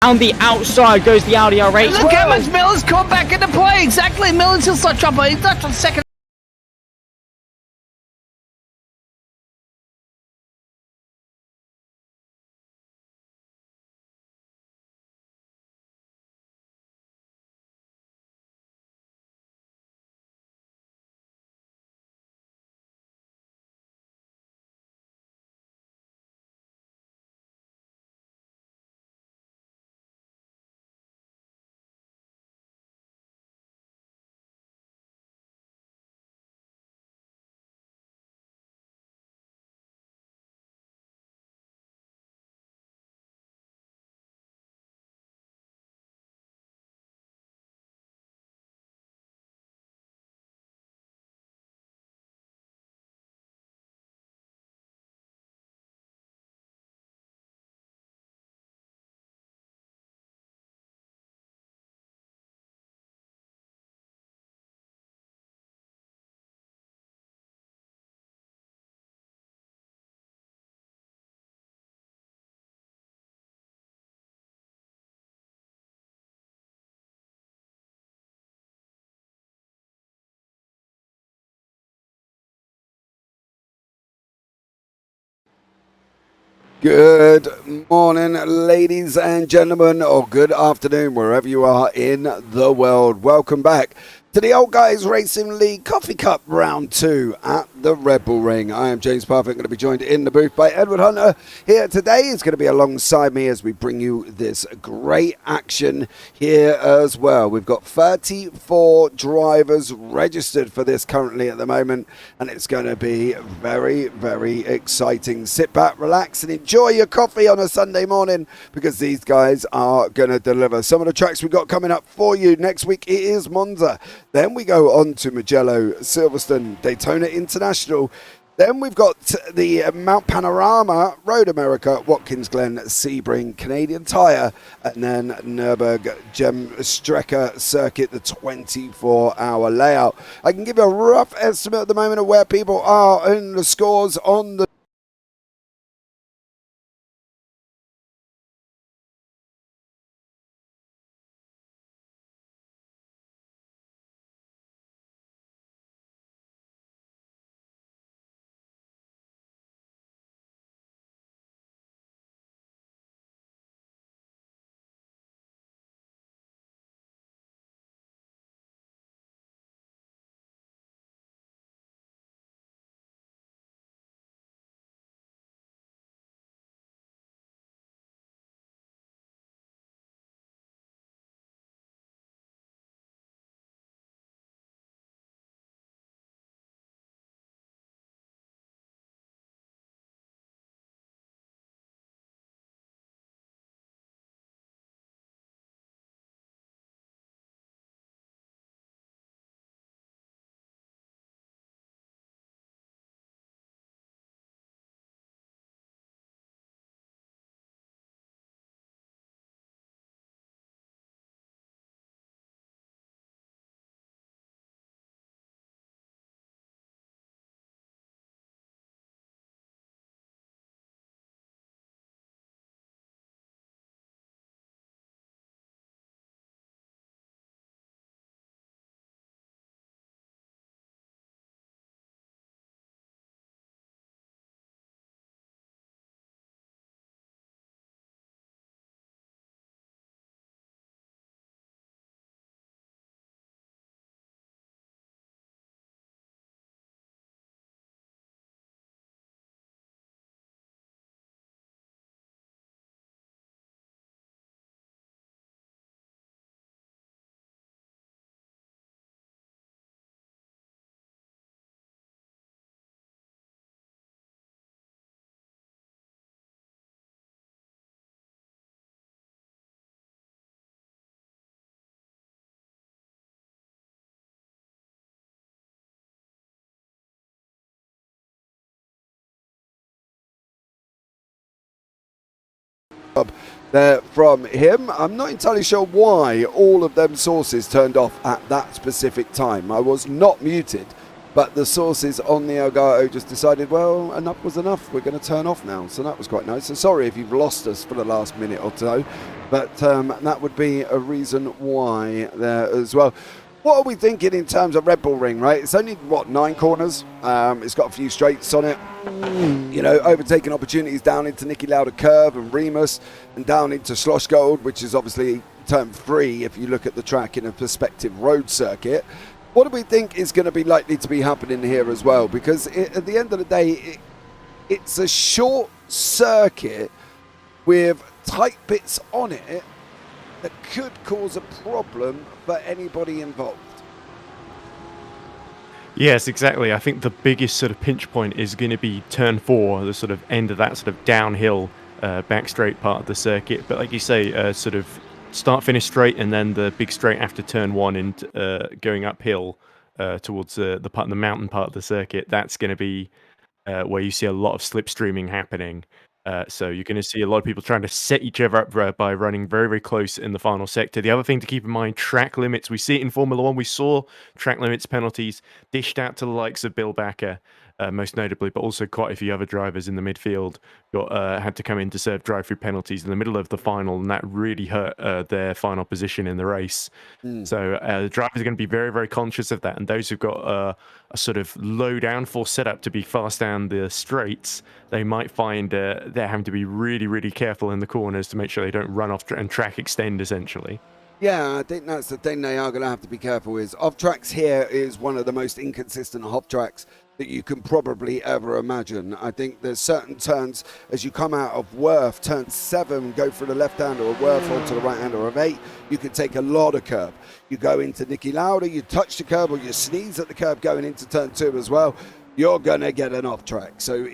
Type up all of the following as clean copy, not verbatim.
Down the outside goes the Audi R8. Look how much Miller's caught back into play. Exactly, Miller's still start trouble. He's left on second. Good morning, ladies and gentlemen, or good afternoon, wherever you are in the world. Welcome back to the Old Guys Racing League Coffee Cup Round 2 at the Redbull Ring. I am James Parfitt, going to be joined in the booth by Edward Hunter here today. He's going to be alongside me as we bring you this great action here as well. We've got 34 drivers registered for this currently at the moment, and it's going to be very, very exciting. Sit back, relax, and enjoy your coffee on a Sunday morning, because these guys are going to deliver. Some of the tracks we've got coming up for you next week, it is Monza. Then we go on to Mugello, Silverstone, Daytona International. Then we've got the Mount Panorama, Road America, Watkins Glen, Sebring, Canadian Tire, and then Nürburgring Gem Strecker Circuit, the 24-hour layout. I can give you a rough estimate at the moment of where people are in the scores on the there from him. I'm not entirely sure why all of them sources turned off at that specific time. I was not muted, but the sources on the Elgato just decided, well, enough was enough. We're going to turn off now. So that was quite nice. So sorry if you've lost us for the last minute or so, but that would be a reason why there as well. What are we thinking in terms of Redbull Ring, right? It's only, what, 9 corners? It's got a few straights on it. You know, overtaking opportunities down into Niki Lauda Curve and Remus and down into Schlossgold, which is obviously turn 3 if you look at the track in a perspective road circuit. What do we think is going to be likely to be happening here as well? Because at the end of the day, it's a short circuit with tight bits on it that could cause a problem for anybody involved. Yes, exactly. I think the biggest sort of pinch point is going to be turn 4, the sort of end of that sort of downhill back straight part of the circuit. But like you say, sort of start finish straight, and then the big straight after turn 1 and going uphill towards the mountain part of the circuit. That's going to be where you see a lot of slipstreaming happening. So you're going to see a lot of people trying to set each other up by running very, very close in the final sector. The other thing to keep in mind, track limits. We see it in Formula 1. We saw track limits penalties dished out to the likes of Bill Backer, most notably, but also quite a few other drivers in the midfield had to come in to serve drive-through penalties in the middle of the final, and that really hurt their final position in the race. So the drivers are going to be very, very conscious of that, and those who've got a sort of low downforce setup to be fast down the straights, they might find they're having to be really, really careful in the corners to make sure they don't run off and track extend, essentially. Yeah, I think that's the thing they are going to have to be careful with. Off tracks here is one of the most inconsistent off tracks that you can probably ever imagine. I think there's certain turns as you come out of Worth, turn 7, go for the left hand or Worth onto the right hand or of 8, you can take a lot of curb. You go into Niki Lauda, you touch the curb or you sneeze at the curb going into turn 2 as well, you're going to get an off track. So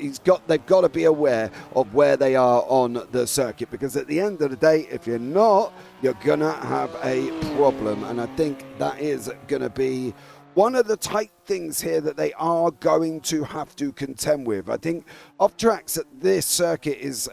they've got to be aware of where they are on the circuit, because at the end of the day, if you're not, you're going to have a problem. And I think that is going to be one of the tight things here that they are going to have to contend with. I think off tracks at this circuit is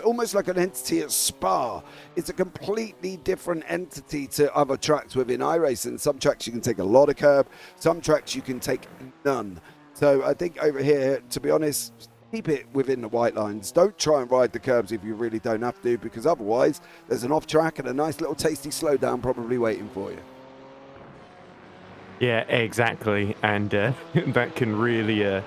almost like an entity at Spa. It's a completely different entity to other tracks within iRacing. Some tracks you can take a lot of curb, some tracks you can take none. So I think over here, to be honest, keep it within the white lines. Don't try and ride the curbs if you really don't have to, because otherwise there's an off track and a nice little tasty slowdown probably waiting for you. Yeah, exactly, and that can really,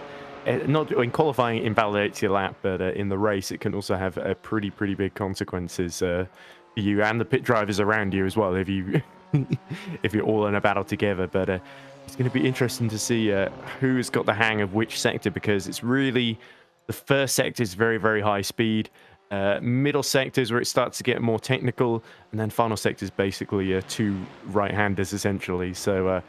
not in qualifying, it invalidates your lap, but in the race, it can also have pretty big consequences for you and the pit drivers around you as well if you if you're all in a battle together. But it's going to be interesting to see who's got the hang of which sector, because it's really the first sector is very high speed. Middle sectors where it starts to get more technical, and then final sectors basically 2 right-handers essentially. So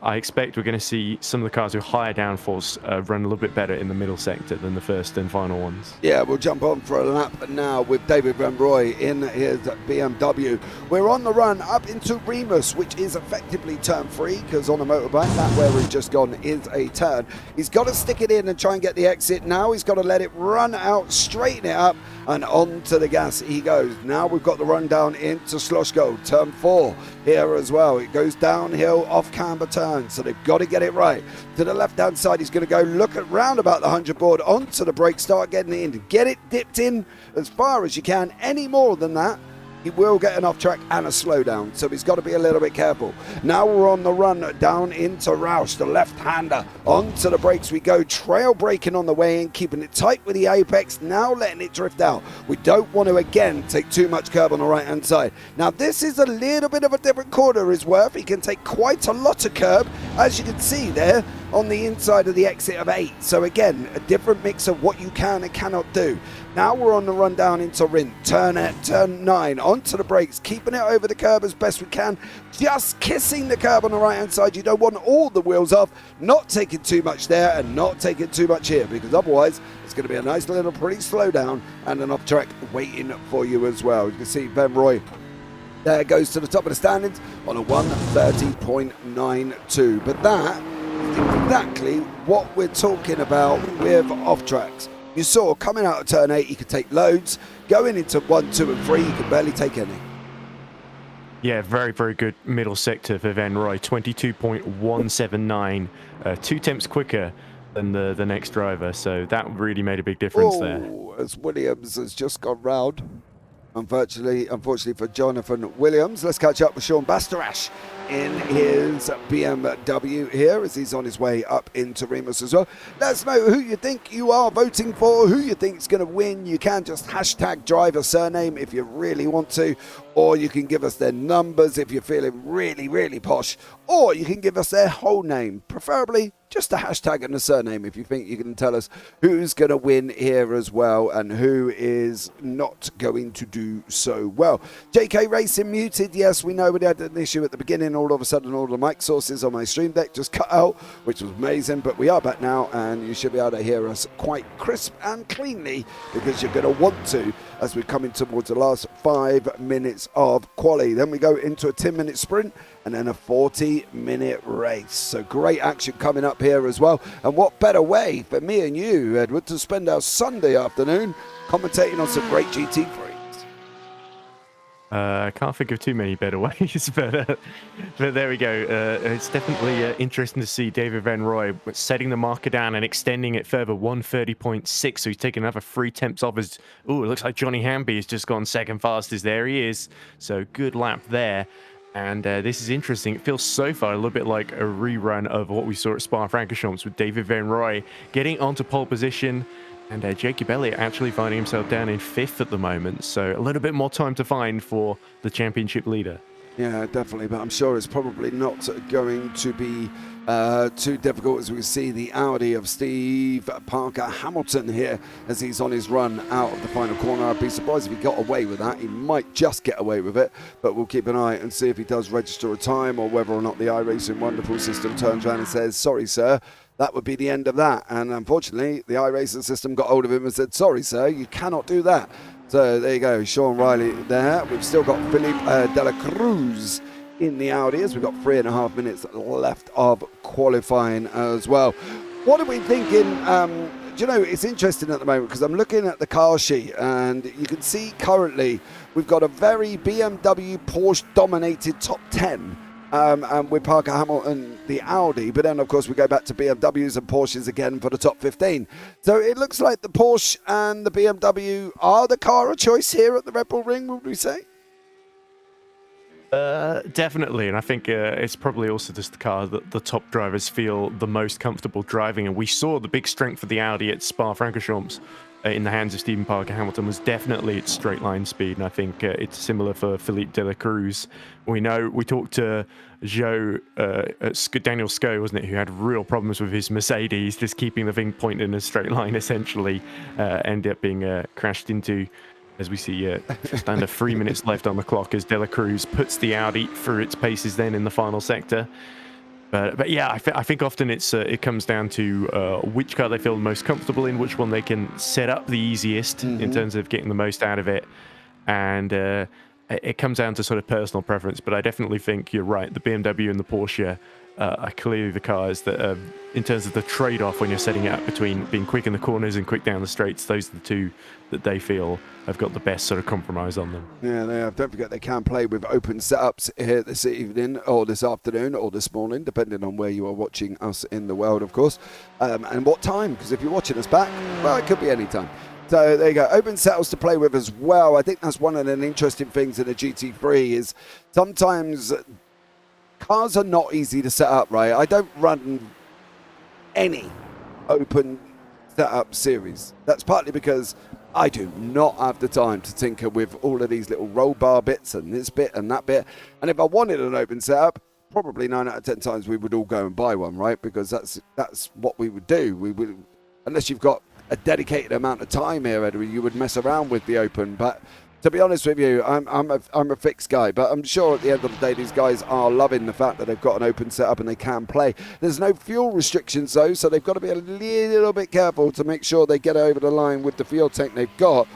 I expect we're going to see some of the cars with higher downforce run a little bit better in the middle sector than the first and final ones. Yeah, we'll jump on for a lap now with David Van Roy in his BMW. We're on the run up into Remus, which is effectively turn 3, because on a motorbike, that where we've just gone is a turn. He's got to stick it in and try and get the exit. Now he's got to let it run out, straighten it up, and onto the gas he goes. Now we've got the run down into Schlossgold, turn 4 here as well. It goes downhill off camber turn, so they've got to get it right. To the left hand side, he's going to go look at round about the 100 board, onto the brake, start getting it in, get it dipped in as far as you can. Any more than that, he will get an off track and a slowdown, so he's got to be a little bit careful. Now we're on the run down into Roush, the left-hander. Onto the brakes we go, trail braking on the way in, keeping it tight with the apex, now letting it drift out. We don't want to, again, take too much curb on the right-hand side. Now this is a little bit of a different corner as well. He can take quite a lot of curb, as you can see there, on the inside of the exit of 8. So again, a different mix of what you can and cannot do. Now we're on the run down into Rin, turn 9, onto the brakes, keeping it over the curb as best we can, just kissing the curb on the right hand side. You don't want all the wheels off, not taking too much there and not taking too much here, because otherwise it's going to be a nice little pretty slow down and an off track waiting for you as well. You can see Ben Roy there goes to the top of the standings on a 130.92, but that is exactly what we're talking about with off tracks. You saw coming out of turn 8, he could take loads. Going into 1, 2 and 3, he could barely take any. Yeah, very, very good middle sector for Van Roy. 22.179, 2 tenths quicker than the next driver. So that really made a big difference there. As Williams has just gone round. Unfortunately for Jonathan Williams. Let's catch up with Sean Bastarash in his BMW here as he's on his way up into Remus as well. Let us know who you think you are voting for, who you think is going to win. You can just hashtag driver surname if you really want to, or you can give us their numbers if you're feeling really, really posh, or you can give us their whole name, preferably just a hashtag and a surname if you think you can tell us who's going to win here as well and who is not going to do so well. JK Racing muted. Yes, we know we had an issue at the beginning. All of a sudden, all the mic sources on my stream deck just cut out, which was amazing. But we are back now, and you should be able to hear us quite crisp and cleanly because you're going to want to as we're coming towards the last 5 minutes of quali. Then we go into a 10-minute sprint and then a 40-minute race. So great action coming up here as well. And what better way for me and you, Edward, to spend our Sunday afternoon commentating on some great GT3s. I can't think of too many better ways, but there we go. It's definitely interesting to see David Van Roy setting the marker down and extending it further, 130.6. So he's taking another 3 tenths off his... Oh, it looks like Johnny Hamby has just gone second fastest. There he is. So good lap there. And this is interesting. It feels so far a little bit like a rerun of what we saw at Spa-Francorchamps with David Van Roy getting onto pole position. And Jacob Elliott actually finding himself down in 5th at the moment. So a little bit more time to find for the championship leader. Yeah, definitely. But I'm sure it's probably not going to be too difficult as we see the Audi of Steve Parker Hamilton here as he's on his run out of the final corner. I'd be surprised if he got away with that. He might just get away with it, but we'll keep an eye and see if he does register a time or whether or not the iRacing Wonderful system turns around and says, sorry, sir. That would be the end of that. And unfortunately, the iRacing system got hold of him and said, sorry, sir, you cannot do that. So there you go, Sean Riley there. We've still got Philippe Dela Cruz in the Audi as we've got 3.5 minutes left of qualifying as well. What are we thinking? Do you know, it's interesting at the moment because I'm looking at the car sheet and you can see currently we've got a very BMW Porsche dominated top 10. And with Parker Hamilton, the Audi, but then of course we go back to BMWs and Porsches again for the top 15. So it looks like the Porsche and the BMW are the car of choice here at the Red Bull Ring, would we say? Definitely, and I think it's probably also just the car that the top drivers feel the most comfortable driving, and we saw the big strength of the Audi at Spa-Francorchamps in the hands of Stephen Parker Hamilton was definitely its straight line speed, and I think it's similar for Philippe de la Cruz. We talked to Daniel Sco, wasn't it, who had real problems with his Mercedes, just keeping the thing pointed in a straight line, essentially, ended up being crashed into, as we see just under 3 minutes left on the clock as De La Cruz puts the Audi through its paces then in the final sector. But yeah, I think often it comes down to which car they feel most comfortable in, which one they can set up the easiest in terms of getting the most out of it. And it comes down to sort of personal preference. But I definitely think you're right. The BMW and the Porsche are clearly the cars that, in terms of the trade-off when you're setting it up between being quick in the corners and quick down the straights, those are the two that they feel have got the best sort of compromise on them. Yeah, they have. Don't forget they can play with open setups here this evening or this afternoon or this morning, depending on where you are watching us in the world, of course, and what time, because if you're watching us back, well, it could be any time. So there you go, open setups to play with as well. I think that's one of the interesting things in the GT3 is sometimes cars are not easy to set up, right? I don't run any open setup series. That's partly because I do not have the time to tinker with all of these little roll bar bits and this bit and that bit. And if I wanted an open setup, probably 9 out of 10 times we would all go and buy one, right? Because that's what we would do. We would, unless you've got a dedicated amount of time here, Edward, you would mess around with the open. But to be honest with you, I'm a fixed guy, but I'm sure at the end of the day, these guys are loving the fact that they've got an open setup and they can play. There's no fuel restrictions though, so they've got to be a little bit careful to make sure they get over the line with the fuel tank they've got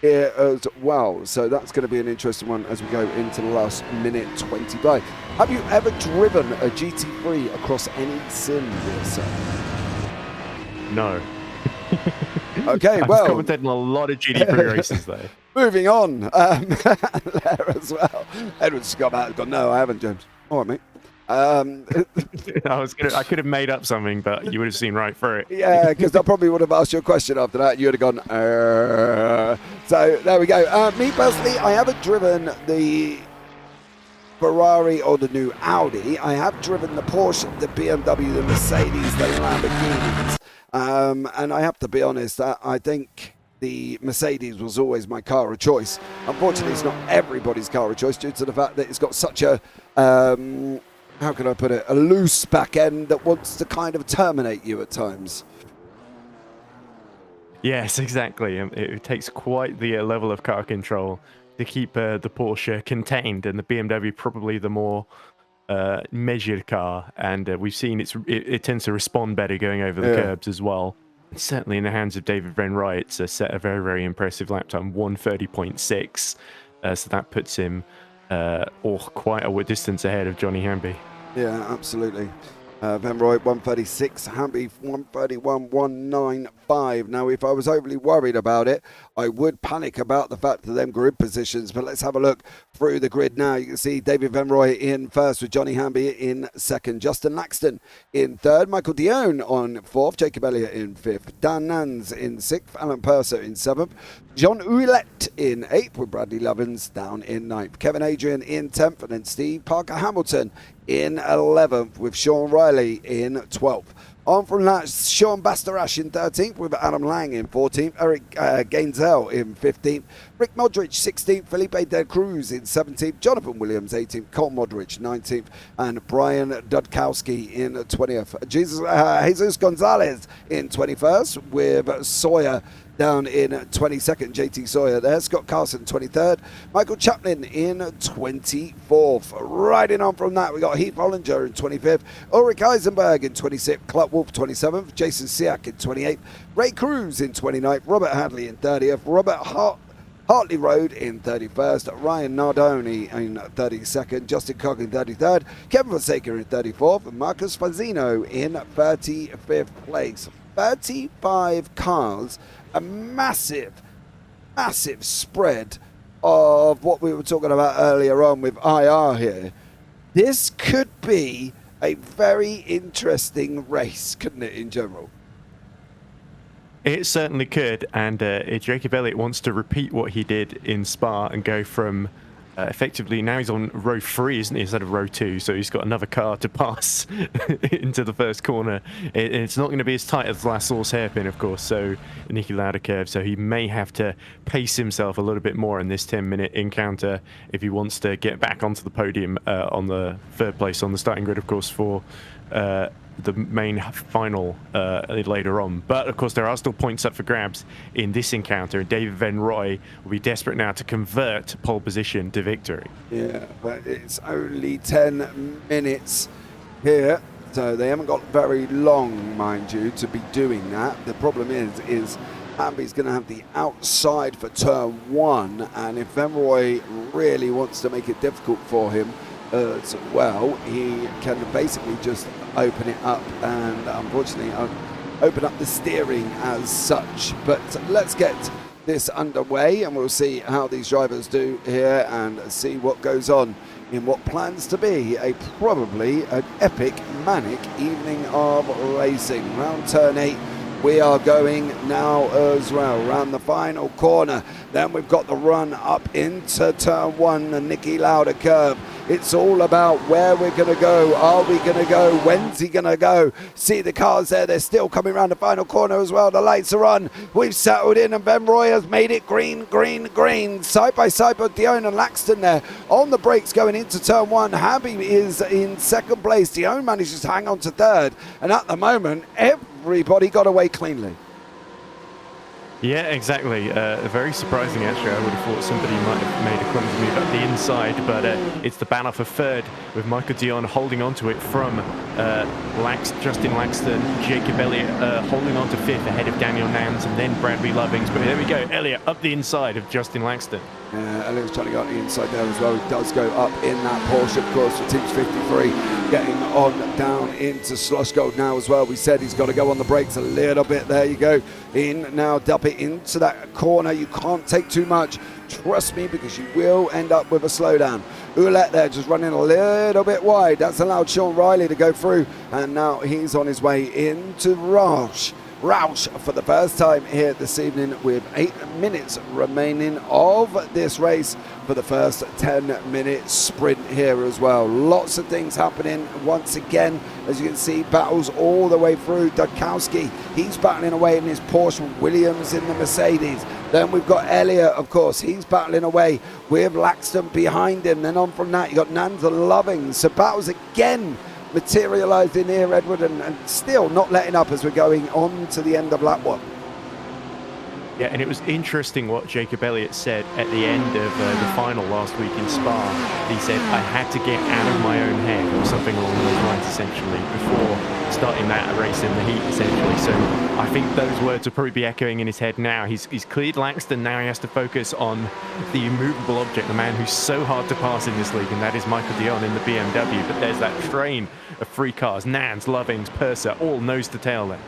here as well. So that's going to be an interesting one as we go into the last minute 25. Have you ever driven a GT3 across any sim yourself? No. Okay, well, I've commentated on a lot of GT3 races though. moving on. There as well. Edward's got back. Gone, no, I haven't, James. All right, mate. I could have made up something, but you would have seen right through it. Yeah, because I probably would have asked you a question after that. You would have gone, So there we go. Me personally, I haven't driven the Ferrari or the new Audi. I have driven the Porsche, the BMW, the Mercedes, the Lamborghinis. And I have to be honest, I think the Mercedes was always my car of choice. Unfortunately, it's not everybody's car of choice due to the fact that it's got such a, how can I put it, a loose back end that wants to kind of terminate you at times. Yes, exactly. It takes quite the level of car control to keep the Porsche contained, and the BMW probably the more measured car. And we've seen it tends to respond better going over the curbs as well. And certainly in the hands of David Van Rij, it's set a very, very impressive lap time, 1:30.6. So that puts him quite a distance ahead of Johnny Hamby. Yeah, absolutely. Van Rij 136, Hamby 131.195. Now, if I was overly worried about it, I would panic about the fact of them grid positions. But let's have a look through the grid now. You can see David Van Rij in first with Johnny Hamby in second. Justin Laxton in third. Michael Dione on fourth. Jacob Elliott in fifth. Dan Nans in sixth. Alan Purser in seventh. John Ouellette in eighth with Bradley Lovins down in ninth. Kevin Adrian in 10th. And then Steve Parker Hamilton in 11th with Sean Riley in 12th. On from that, Sean Bastarash in 13th with Adam Lang in 14th. Eric Gainzel in 15th. Rick Modric 16th. Felipe De Cruz in 17th. Jonathan Williams 18th. Cole Modric 19th. And Brian Dudkowski in 20th. Jesus Gonzalez in 21st with Sawyer down in 22nd, JT Sawyer there. Scott Carson 23rd. Michael Chaplin in 24th. Riding on from that, we got Heath Hollinger in 25th. Ulrich Eisenberg in 26th. Clark Wolf 27th. Jason Siak in 28th. Ray Cruz in 29th. Robert Hadley in 30th. Robert Hartley Road in 31st. Ryan Nardoni in 32nd. Justin Cock in 33rd. Kevin Fonseca in 34th. And Marcus Fazino in 35th place. 35 cars. A massive spread of what we were talking about earlier on with IR here. This could be a very interesting race, couldn't it, in general? It certainly could, and Jacob Elliott wants to repeat what he did in Spa and go from effectively, now he's on row 3, isn't he, instead of row 2, so he's got another car to pass into the first corner. It's not going to be as tight as the last Source hairpin, of course, so Niki Lauda curve, so he may have to pace himself a little bit more in this 10-minute encounter if he wants to get back onto the podium on the third place on the starting grid, of course, for the main final later on. But of course there are still points up for grabs in this encounter, and David Van Rij will be desperate now to convert pole position to victory. Yeah, but it's only 10 minutes here, so they haven't got very long, mind you, to be doing that. The problem is Hamby's going to have the outside for turn 1, and if Van Rij really wants to make it difficult for him as well, he can basically just open it up and unfortunately open up the steering as such. But let's get this underway and we'll see how these drivers do here and see what goes on in what plans to be probably an epic, manic evening of racing. Round turn 8 we are going now as well, round the final corner. Then we've got the run up into turn 1, the Niki Lauda curve. It's all about where we're going to go. Are we going to go? When's he going to go? See the cars there. They're still coming around the final corner as well. The lights are on. We've settled in and Van Rij has made it green, green, green. Side by side with Dione and Laxton there. On the brakes going into turn 1. Hamby is in second place. Dione manages to hang on to third. And at the moment, everybody got away cleanly. Yeah, exactly. Very surprising, actually. I would have thought somebody might have made a clumsy move up the inside, but it's the banner for third with Michael Dione holding on to it from Justin Laxton. Jacob Elliott holding on to fifth ahead of Daniel Nans and then Bradley Lovings. But there we go, Elliott up the inside of Justin Laxton. Elliot's trying to go on the inside there as well. He does go up in that Porsche, of course, for Teams 53, getting on down into Slush Gold now as well. We said he's got to go on the brakes a little bit. There you go. In now, dump it into that corner. You can't take too much. Trust me, because you will end up with a slowdown. Ouellette there just running a little bit wide. That's allowed Sean Riley to go through. And now he's on his way into Roush for the first time here this evening, with 8 minutes remaining of this race for the first 10-minute sprint here as well. Lots of things happening once again. As you can see, battles all the way through. Dudkowski, he's battling away in his Porsche. Williams in the Mercedes. Then we've got Elliott, of course. He's battling away with Laxton behind him. Then on from that, you got Nanza Loving. So battles again materialised in here, Edward, and still not letting up as we're going on to the end of lap 1. Yeah, and it was interesting what Jacob Elliott said at the end of the final last week in Spa. He said, I had to get out of my own head, or something along those lines, essentially, before starting that race in the heat, essentially. So I think those words will probably be echoing in his head now. He's cleared Langston. Now he has to focus on the immovable object, the man who's so hard to pass in this league, and that is Michael Dion in the BMW. But there's that train of free cars. Nans, Lovings, Purser, all nose to tail there.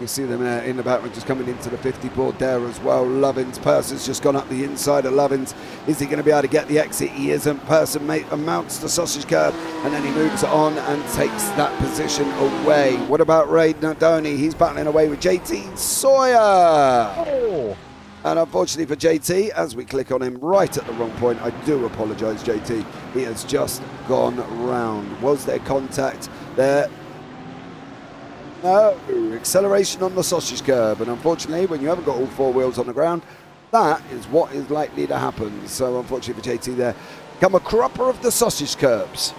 You see them in the background just coming into the 50 board there as well. Lovins, Purser's just gone up the inside of Lovins. Is he going to be able to get the exit? He isn't. Purser mounts the sausage curb, and then he moves on and takes that position away. What about Ray Nadoni? He's battling away with JT Sawyer. Oh. And unfortunately for JT, as we click on him right at the wrong point, I do apologise, JT. He has just gone round. Was there contact there? No, acceleration on the sausage curb, and unfortunately when you haven't got all 4 wheels on the ground, that is what is likely to happen. So unfortunately for JT there, become a cropper of the sausage curbs.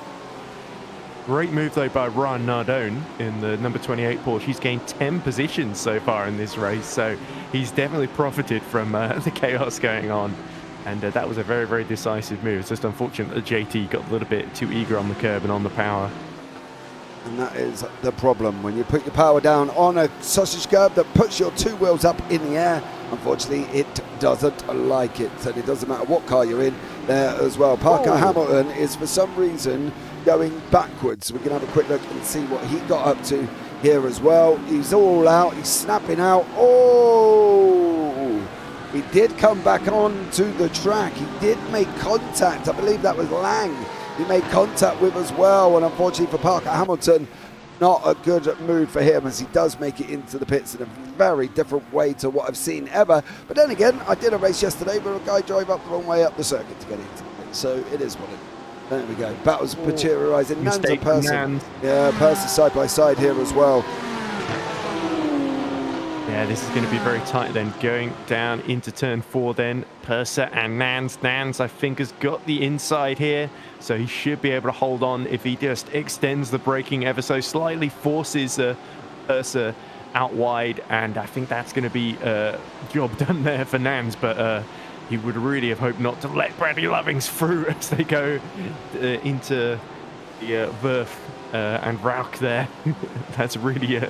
Great move though by Ryan Nardone in the number 28 Porsche. He's gained 10 positions so far in this race, so he's definitely profited from the chaos going on, and that was a very, very decisive move. It's just unfortunate that JT got a little bit too eager on the curb and on the power. And that is the problem. When you put your power down on a sausage curb that puts your 2 wheels up in the air, unfortunately it doesn't like it. And it doesn't matter what car you're in there as well. Parker Hamilton is for some reason going backwards. We can have a quick look and see what he got up to here as well. He's all out. He's snapping out. Oh! He did come back onto the track. He did make contact. I believe that was Lang he made contact with as well, and unfortunately for Parker Hamilton, not a good move for him, as he does make it into the pits in a very different way to what I've seen ever. But then again, I did a race yesterday where a guy drove up the wrong way up the circuit to get into the pit, so it is what it is. There we go. Battles materialising. Nans and Purser. Yeah, Purser side by side here as well. Yeah, this is going to be very tight then, going down into turn 4 then. Purser and Nans. Nans, I think, has got the inside here, so he should be able to hold on if he just extends the braking ever so slightly, forces Purser out wide, and I think that's going to be a job done there for Nans, but he would really have hoped not to let Bradley Lovings through as they go into the Verf and Rauk there. That's really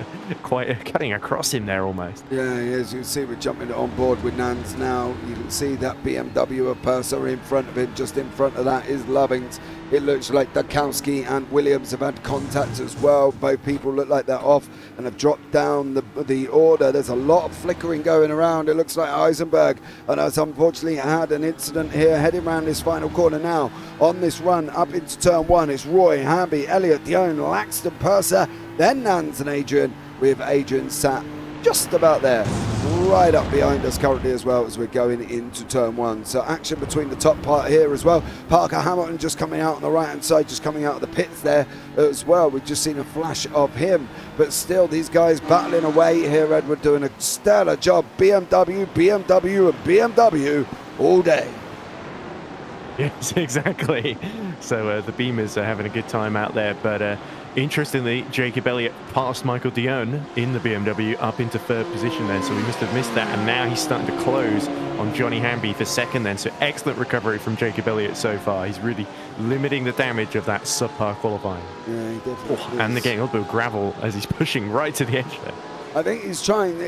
quite cutting across him there almost. Yeah, as you can see, we're jumping on board with Nans now. You can see that BMW of Purser in front of him. Just in front of that is Lovings. It looks like Dudkowski and Williams have had contact as well. Both people look like they're off and have dropped down the order. There's a lot of flickering going around. It looks like Eisenberg and has unfortunately had an incident here heading around this final corner now. On this run up into turn 1, it's Roy, Hamby, Elliott, Dion, Laxton, Purser, then Nans and Adrian, with Adrian sat just about there, right up behind us currently as well as we're going into turn 1. So action between the top part here as well. Parker Hamilton just coming out on the right hand side, just coming out of the pits there as well. We've just seen a flash of him, but still these guys battling away here. Edward doing a stellar job. BMW and BMW all day. Yes, exactly. So the Beamers are having a good time out there, but interestingly, Jacob Elliott passed Michael Dion in the BMW up into 3rd position then, so we must have missed that, and now he's starting to close on Johnny Hamby for 2nd then, so excellent recovery from Jacob Elliott so far. He's really limiting the damage of that subpar qualifying. Yeah, he definitely and they're getting a little bit of gravel as he's pushing right to the edge there. I think he's trying,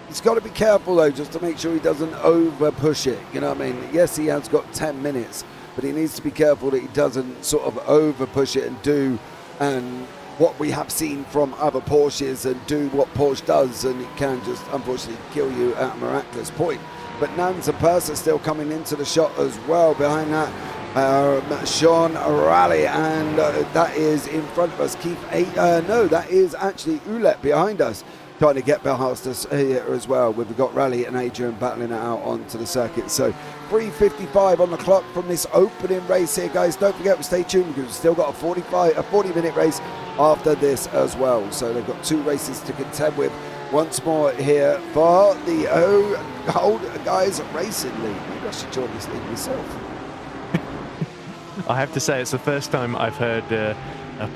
He's got to be careful though, just to make sure he doesn't over push it. You know what I mean? Yes, he has got 10 minutes, but he needs to be careful that he doesn't sort of over push it and do what we have seen from other Porsches and do what Porsche does, and it can just unfortunately kill you at a miraculous point. But Nans and Purse are still coming into the shot as well. Behind that, Sean Raleigh, and that is in front of us. No, that is actually Ouellette behind us, trying to get past us here as well. We've got Raleigh and Adrian battling it out onto the circuit. So 3:55 on the clock from this opening race here, guys. Don't forget to stay tuned because we've still got a 40-minute race after this as well. So they've got 2 races to contend with. Once more here for the Old Guys Racing League. Maybe I should join this league myself. I have to say, it's the first time I've heard a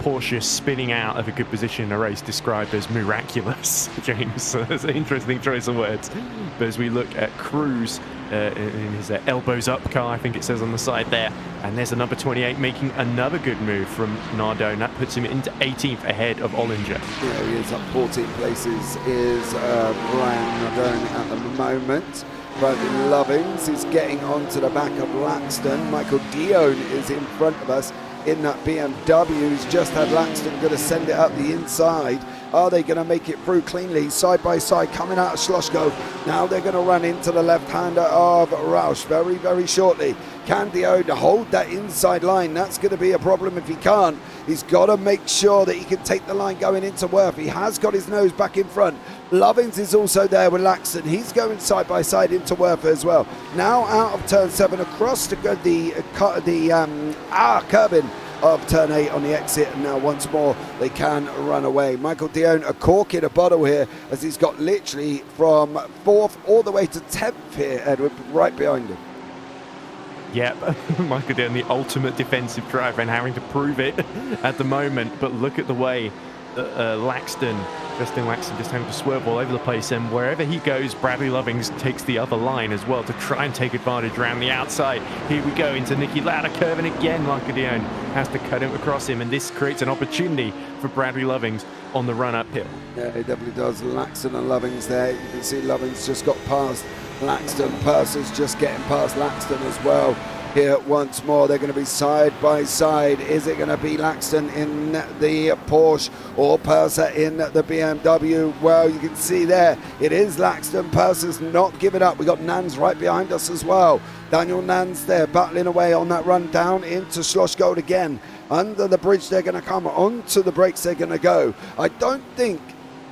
Porsche spinning out of a good position in a race described as miraculous, James. So that's an interesting choice of words. But as we look at Cruz in his elbows up car, I think it says on the side there, and there's a number 28 making another good move from Nardone. That puts him into 18th ahead of Ollinger. Yeah, he is up 14 places, is Brian Nardone at the moment. Bradley Lovings is getting onto the back of Laxton. Michael Dion is in front of us in that BMW. He's just had Laxton going to send it up the inside. Are they going to make it through cleanly? Side by side coming out of Schlossgo. Now they're going to run into the left-hander of Roush very, very shortly. Can Dion hold that inside line? That's going to be a problem if he can't. He's got to make sure that he can take the line going into Worth. He has got his nose back in front. Lovings is also there with Laxton. He's going side by side into Worth as well. Now out of turn 7 across to curbing of turn 8 on the exit, and now once more they can run away. Michael Dion a cork in a bottle here, as he's got literally from 4th all the way to 10th here, Edward, right behind him. Yep, Michael Dion, the ultimate defensive driver, and having to prove it at the moment. But look at the way Justin Laxton just having to swerve all over the place, and wherever he goes, Bradley Lovings takes the other line as well to try and take advantage around the outside. Here we go into Nicky Lauda, curving again. Michael Dion has to cut him across him, and this creates an opportunity for Bradley Lovings on the run uphill. Yeah, it definitely does. Laxton and Lovings there. You can see Lovings just got past Laxton. Purser's just getting past Laxton as well. Here once more, they're going to be side by side. Is it going to be Laxton in the Porsche or Purser in the BMW? Well, you can see there, it is Laxton. Purser's not giving up. We got Nans right behind us as well. Daniel Nans there battling away on that run down into Schlossgold again. Under the bridge they're going to come, onto the brakes they're going to go. I don't think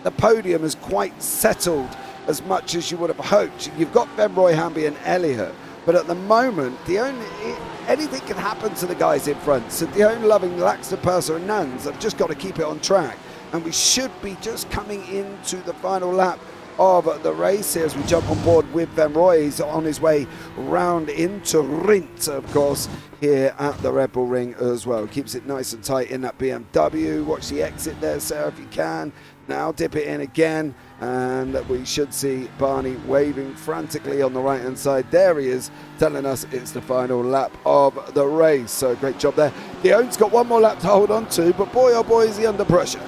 the podium is quite settled as much as you would have hoped. You've got Benoit Hamby and Elliott. But at the moment, anything can happen to the guys in front. So Dion, Loving, Laxton, Purser and Nans have just got to keep it on track. And we should be just coming into the final lap of the race here as we jump on board with Benoit. He's on his way round into Rint, of course, here at the Red Bull Ring as well. Keeps it nice and tight in that BMW. Watch the exit there, Sarah, if you can. Now dip it in again, and we should see Barney waving frantically on the right hand side. There he is, telling us it's the final lap of the race. So great job there. Dion's got one more lap to hold on to, but boy oh boy is he under pressure.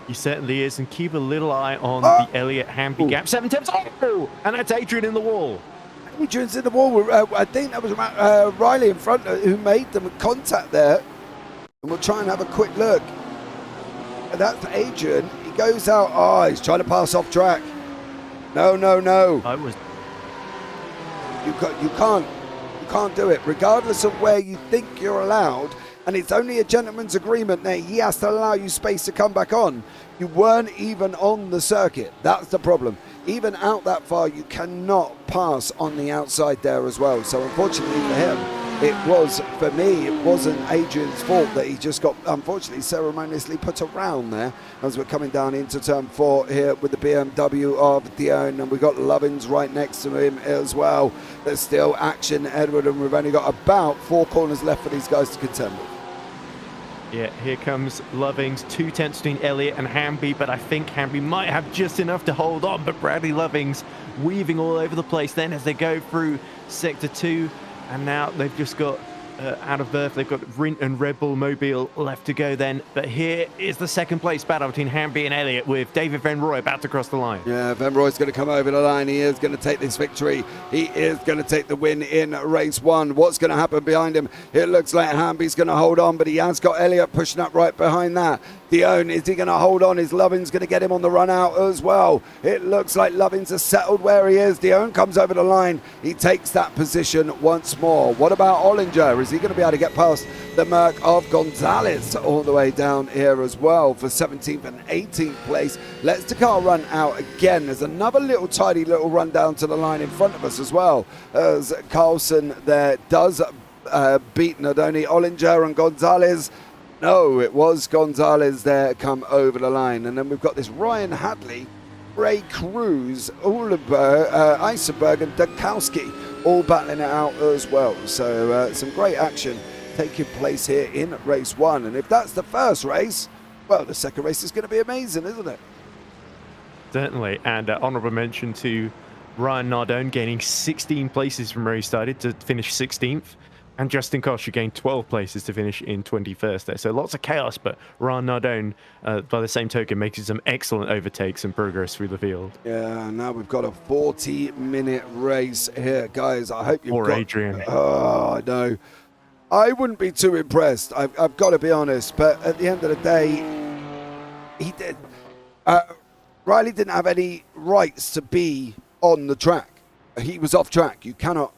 He certainly is, and keep a little eye on the Elliott Hamby gap. 7 tenths, and that's Adrian in the wall. Adrian's in the wall. I think that was Riley in front who made them contact there, and we'll try and have a quick look. And that's Adrian. He goes out. Oh, he's trying to pass off track. No. You can't do it, regardless of where you think you're allowed. And it's only a gentleman's agreement there. He has to allow you space to come back on. You weren't even on the circuit. That's the problem. Even out that far, you cannot pass on the outside there as well. So unfortunately for him, it wasn't Adrian's fault that he just got, unfortunately, ceremoniously put around there as we're coming down into turn 4 here with the BMW of Dion, and we've got Lovins right next to him as well. There's still action, Edward, and we've only got about 4 corners left for these guys to contend with. Yeah, here comes Lovings, 2 tenths between Elliott and Hamby, but I think Hamby might have just enough to hold on, but Bradley Lovings weaving all over the place then as they go through sector 2. And now they've just got out of birth. They've got Rint and Redbull Mobile left to go then. But here is the second place battle between Hamby and Elliott, with David Van Roy about to cross the line. Yeah, Van Roy's going to come over the line. He is going to take this victory. He is going to take the win in race 1. What's going to happen behind him? It looks like Hamby's going to hold on, but he has got Elliott pushing up right behind that. Dion, is he going to hold on? Is Lovin's going to get him on the run out as well? It looks like Lovin's has settled where he is. Dion comes over the line. He takes that position once more. What about Ollinger? Is he going to be able to get past the Merc of Gonzalez all the way down here as well for 17th and 18th place? Let's the car run out again. There's another little tidy little run down to the line in front of us as well, as Carlson there does beat not only Ollinger and Gonzalez. No, it was Gonzalez there come over the line. And then we've got this Ryan Hadley, Ray Cruz, Eisenberg and Dukowski all battling it out as well. So some great action taking place here in race 1. And if that's the first race, well, the second race is going to be amazing, isn't it? Certainly. And honourable mention to Ryan Nardone gaining 16 places from where he started to finish 16th. And Justin Kosh gained 12 places to finish in 21st there. So lots of chaos, but Ryan Nardone, by the same token, making some excellent overtakes and progress through the field. Yeah, now we've got a 40-minute race here. Guys, I hope you've Or got... Adrian. Oh, I know. I wouldn't be too impressed. I've got to be honest. But at the end of the day, he did... Riley didn't have any rights to be on the track. He was off track. You cannot...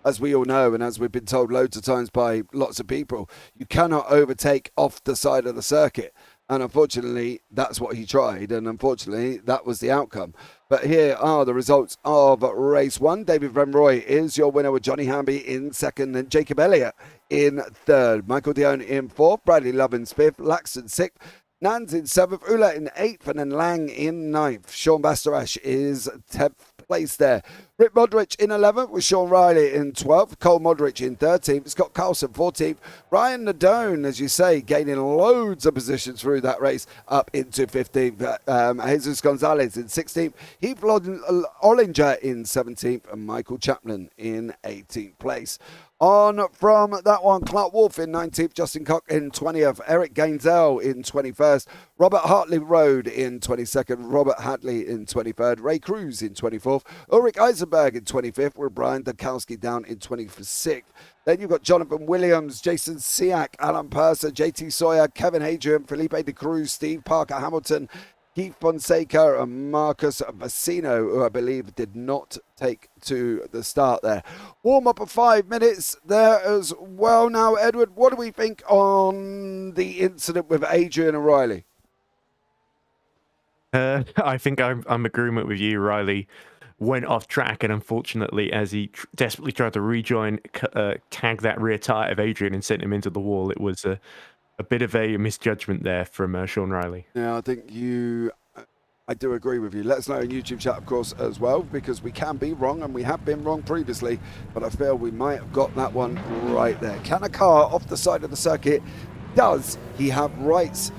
As we all know, and as we've been told loads of times by lots of people, you cannot overtake off the side of the circuit. And unfortunately, that's what he tried. And unfortunately, that was the outcome. But here are the results of race 1. David Van Roy is your winner with Johnny Hamby in second and Jacob Elliott in third. Michael Dion in fourth. Bradley Lovins fifth. Laxton sixth. Nans in 7th, Ula in 8th, and then Lang in 9th. Sean Bastarash is 10th place there. Rick Modric in 11th with Sean Riley in 12th. Cole Modric in 13th. Scott Carlson 14th. Ryan Nadone, as you say, gaining loads of positions through that race up into 15th. Jesus Gonzalez in 16th. Heath Ollinger in 17th. And Michael Chapman in 18th place. On from that one, Clark Wolf in 19th, Justin Cock in 20th, Eric Gainzell in 21st, Robert Hartley Road in 22nd, Robert Hadley in 23rd, Ray Cruz in 24th, Ulrich Eisenberg in 25th, with Brian Dukowski down in 26th. Then you've got Jonathan Williams, Jason Siak, Alan Purser, JT Sawyer, Kevin Hadrian, Felipe de Cruz, Steve Parker Hamilton, Keith Fonseca and Marcus Bassino, who I believe did not take to the start there. Warm up of 5 minutes there as well. Now, Edward, what do we think on the incident with Adrian O'Reilly? I think I'm agreement with you. Riley went off track, and unfortunately, as he desperately tried to rejoin, tag that rear tyre of Adrian and sent him into the wall, it was a bit of a misjudgment there from Sean Riley. Yeah, I think I do agree with you. Let us know in YouTube chat, of course, as well, because we can be wrong, and we have been wrong previously, but I feel we might have got that one right there. Can a car off the side of the circuit, does he have rights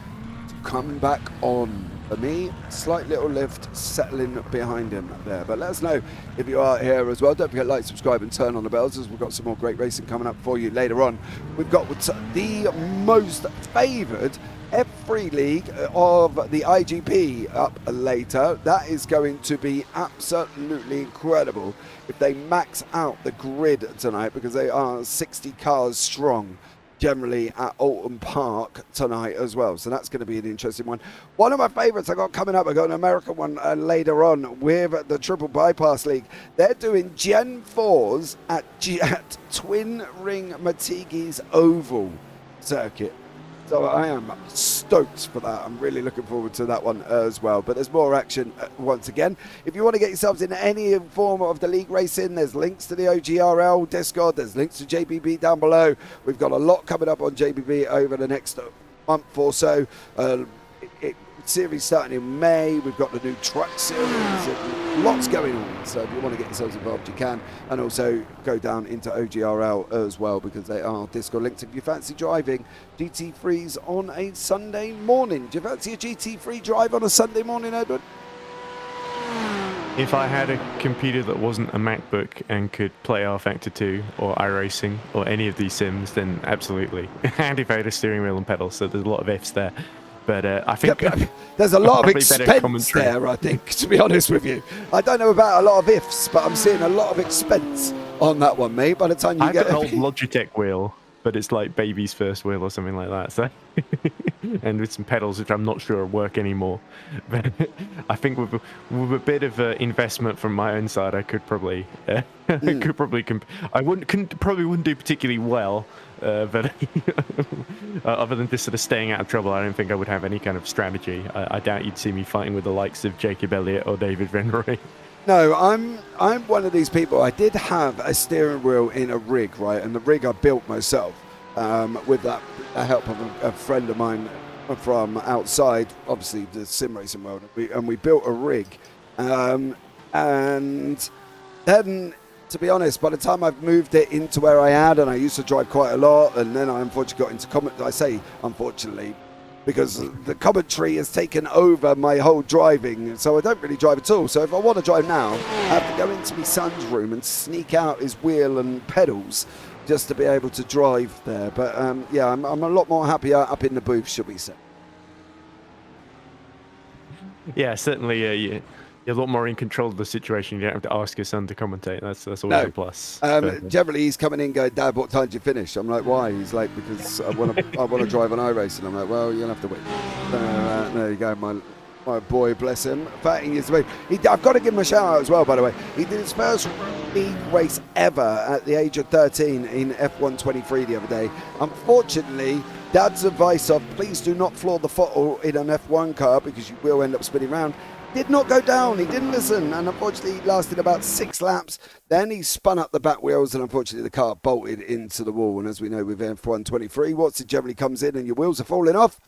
to come back on? For me, slight little lift settling behind him there. But let us know if you are here as well. Don't forget, like, subscribe and turn on the bells, as we've got some more great racing coming up for you later on. We've got the most favoured F3 league of the IGP up later. That is going to be absolutely incredible if they max out the grid tonight, because they are 60 cars strong generally at Alton Park tonight as well. So that's going to be an interesting one. One of my favourites I got coming up, I got an American one later on with the Triple Bypass League. They're doing Gen 4s at Twin Ring Matigi's Oval Circuit. So I am stoked for that. I'm really looking forward to that one as well. But there's more action once again. If you want to get yourselves in any form of the league racing, there's links to the OGRL Discord. There's links to JPB down below. We've got a lot coming up on JPB over the next month or so. Series starting in May. We've got the new truck series. Lots going on. So if you want to get yourselves involved, you can. And also go down into OGRL as well, because they are Discord linked. If you fancy driving GT3s on a Sunday morning. Do you fancy a GT3 drive on a Sunday morning, Edward? If I had a computer that wasn't a MacBook and could play R Factor 2 or iRacing or any of these sims, then absolutely. And if I had a steering wheel and pedals, so there's a lot of ifs there. But I think there's a lot of probably better expense there, I think, to be honest with you. I don't know about a lot of ifs, but I'm seeing a lot of expense on that one, mate. By the time you I've get got an old Logitech wheel, but it's like baby's first wheel or something like that. So, and with some pedals, which I'm not sure work anymore. But I think with a bit of investment from my own side, I could probably, probably wouldn't do particularly well. But other than just sort of staying out of trouble, I don't think I would have any kind of strategy. I doubt you'd see me fighting with the likes of Jacob Elliott or David Van Rooij. No, I'm one of these people. I did have a steering wheel in a rig, right? And the rig I built myself with the help of a friend of mine from outside, obviously the sim racing world. And we built a rig. And then, to be honest, by the time I've moved it into where I had, and I used to drive quite a lot, and then I unfortunately got into commentary. I say unfortunately, because the commentary has taken over my whole driving, so I don't really drive at all. So if I want to drive now, I have to go into my son's room and sneak out his wheel and pedals just to be able to drive there. But yeah, I'm a lot more happier up in the booth, shall we say. Yeah, certainly. You're a lot more in control of the situation. You don't have to ask your son to commentate. That's always a plus. Generally, he's coming in going, "Dad, what time did you finish?" I'm like, "Why?" He's like, "Because I want to drive on iRacing." I'm like, "Well, you'll have to wait." There you go, my boy, bless him. Fatting his way. I've got to give him a shout out as well, by the way. He did his first league race ever at the age of 13 in F123 the other day. Unfortunately, Dad's advice of please do not floor the throttle in an F1 car because you will end up spinning around did not go down. He didn't listen, and unfortunately he lasted about 6 laps. Then he spun up the back wheels, and unfortunately the car bolted into the wall. And as we know with F123, once it generally comes in and your wheels are falling off,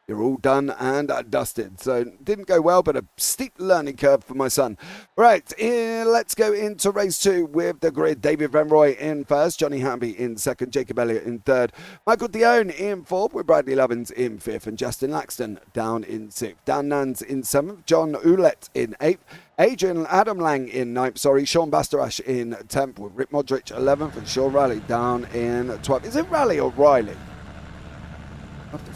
you're all done and dusted. So didn't go well, but a steep learning curve for my son. Right, let's go into race 2 with the grid. David Van Rooij in first, Johnny Hamby in second, Jacob Elliott in third, Michael Dione in fourth, with Bradley Lovins in fifth, and Justin Laxton down in sixth. Dan Nans in seventh, John Ouellette in eighth, Adam Lang in ninth, Sean Bastarash in 10th, with Rick Modric 11th, and Sean Riley down in 12th. Is it Raleigh or Riley?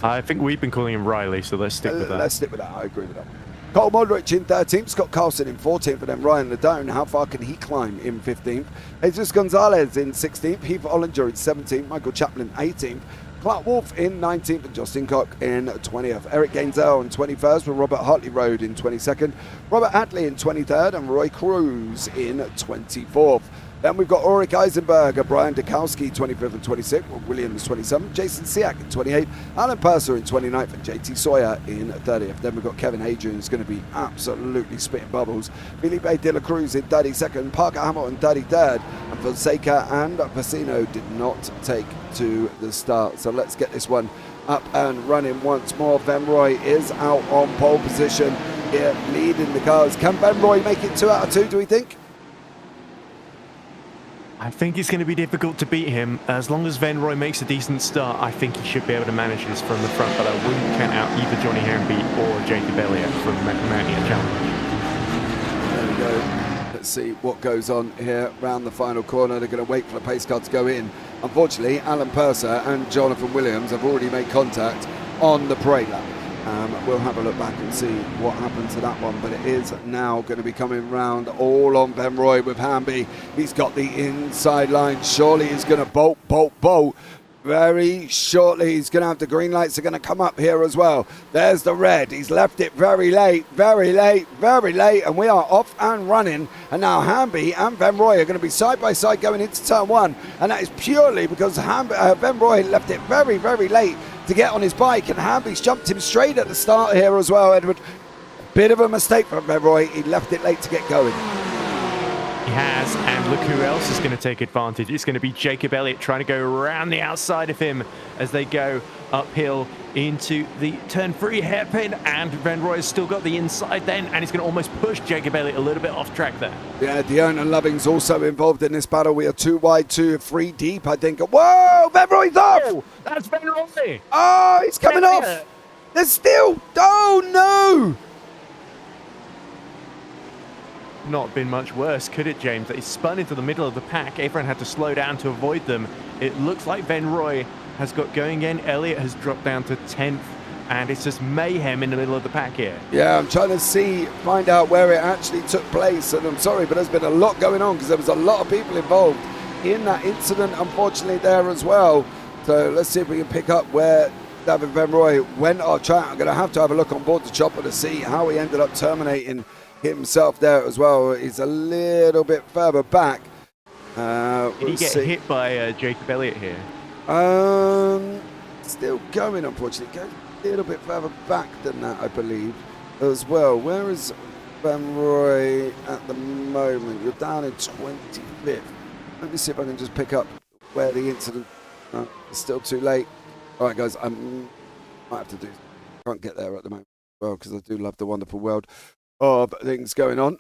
I think we've been calling him Riley, so let's stick with that. Let's stick with that. I agree with that. Cole Modric in 13th, Scott Carlson in 14th, and then Ryan Ladone. How far can he climb in 15th? Jesus Gonzalez in 16th, Heath Ollinger in 17th, Michael Chaplin 18th, Clark Wolf in 19th, and Justin Cock in 20th. Eric Gainzel in 21st, with Robert Hartley Road in 22nd, Robert Atley in 23rd, and Roy Cruz in 24th. Then we've got Ulrich Eisenberg, Brian Dukowski 25th and 26th, Williams 27th, Jason Siak in 28th, Alan Purser in 29th, and JT Sawyer in 30th. Then we've got Kevin Adrian, who's going to be absolutely spitting bubbles, Felipe De La Cruz in 32nd, Parker Hamilton 33rd, and Fonseca and Vecino did not take to the start. So let's get this one up and running once more. Van Rooij is out on pole position here, leading the cars. Can Van Rooij make it 2 out of 2, do we think? I think it's going to be difficult to beat him. As long as Van Rooij makes a decent start, I think he should be able to manage this from the front, but I wouldn't count out either Johnny Hamby or Jacob Elliott from mounting a challenge. There we go. Let's see what goes on here around the final corner. They're going to wait for the pace car to go in. Unfortunately, Alan Purser and Jonathan Williams have already made contact on the parade lap. We'll have a look back and see what happened to that one, but it is now going to be coming round all on Van Rooij with Hamby. He's got the inside line. Surely he's going to bolt. Very shortly, he's going to have the green lights are going to come up here as well. There's the red. He's left it very late, and we are off and running. And now Hamby and Van Rooij are going to be side by side going into turn 1, and that is purely because Van Rooij left it very, very late to get on his bike, and Hamby's jumped him straight at the start here as well, Edward. Bit of a mistake from Van Rooij. He left it late to get going. He has, and look who else is going to take advantage. It's going to be Jacob Elliott trying to go around the outside of him as they go uphill into the turn 3 hairpin, and Van Rooij has still got the inside then, and he's going to almost push Jacob Elliott a little bit off track there. Yeah, Dione and Loving's also involved in this battle. We are 2 wide, 3 deep, I think. Whoa, Van Rooij's off! Oh, that's Van Rooij! Oh, he's coming off! There's still... Oh, no! not been much worse, could it, James? They spun into the middle of the pack. Everyone had to slow down to avoid them. It looks like Van Roy has got going again. Elliott has dropped down to 10th, and it's just mayhem in the middle of the pack here. Yeah, I'm trying to find out where it actually took place, and I'm sorry, but there's been a lot going on because there was a lot of people involved in that incident, unfortunately, there as well. So let's see if we can pick up where David Van Roy went off track. I'm going to have a look on board the chopper to see how he ended up terminating himself there as well. He's a little bit further back. Did he get hit by Jacob Elliott here? Still going, unfortunately. Going a little bit further back than that, I believe, as well. Where is Van Roy at the moment? You're down in 25th. Let me see if I can just pick up where the incident... it's still too late. All right, guys, I might have to do... Can't get there at the moment, well, because I do love the wonderful world of things going on.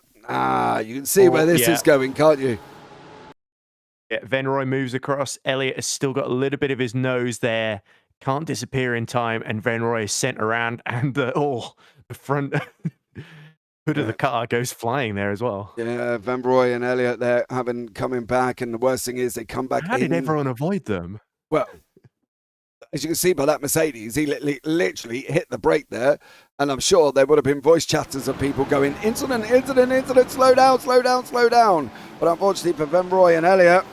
You can see where this is going, can't you? Yeah, Van Roy moves across. Elliott has still got a little bit of his nose there. Can't disappear in time, and Van Roy is sent around, and the front hood of the car goes flying there as well. Yeah, Van Roy and Elliott there coming back, and the worst thing is they come back How did everyone avoid them? Well, as you can see by that Mercedes, he literally hit the brake there, and I'm sure there would have been voice chatters of people going, incident, slow down. But unfortunately for Van Roy and Elliott,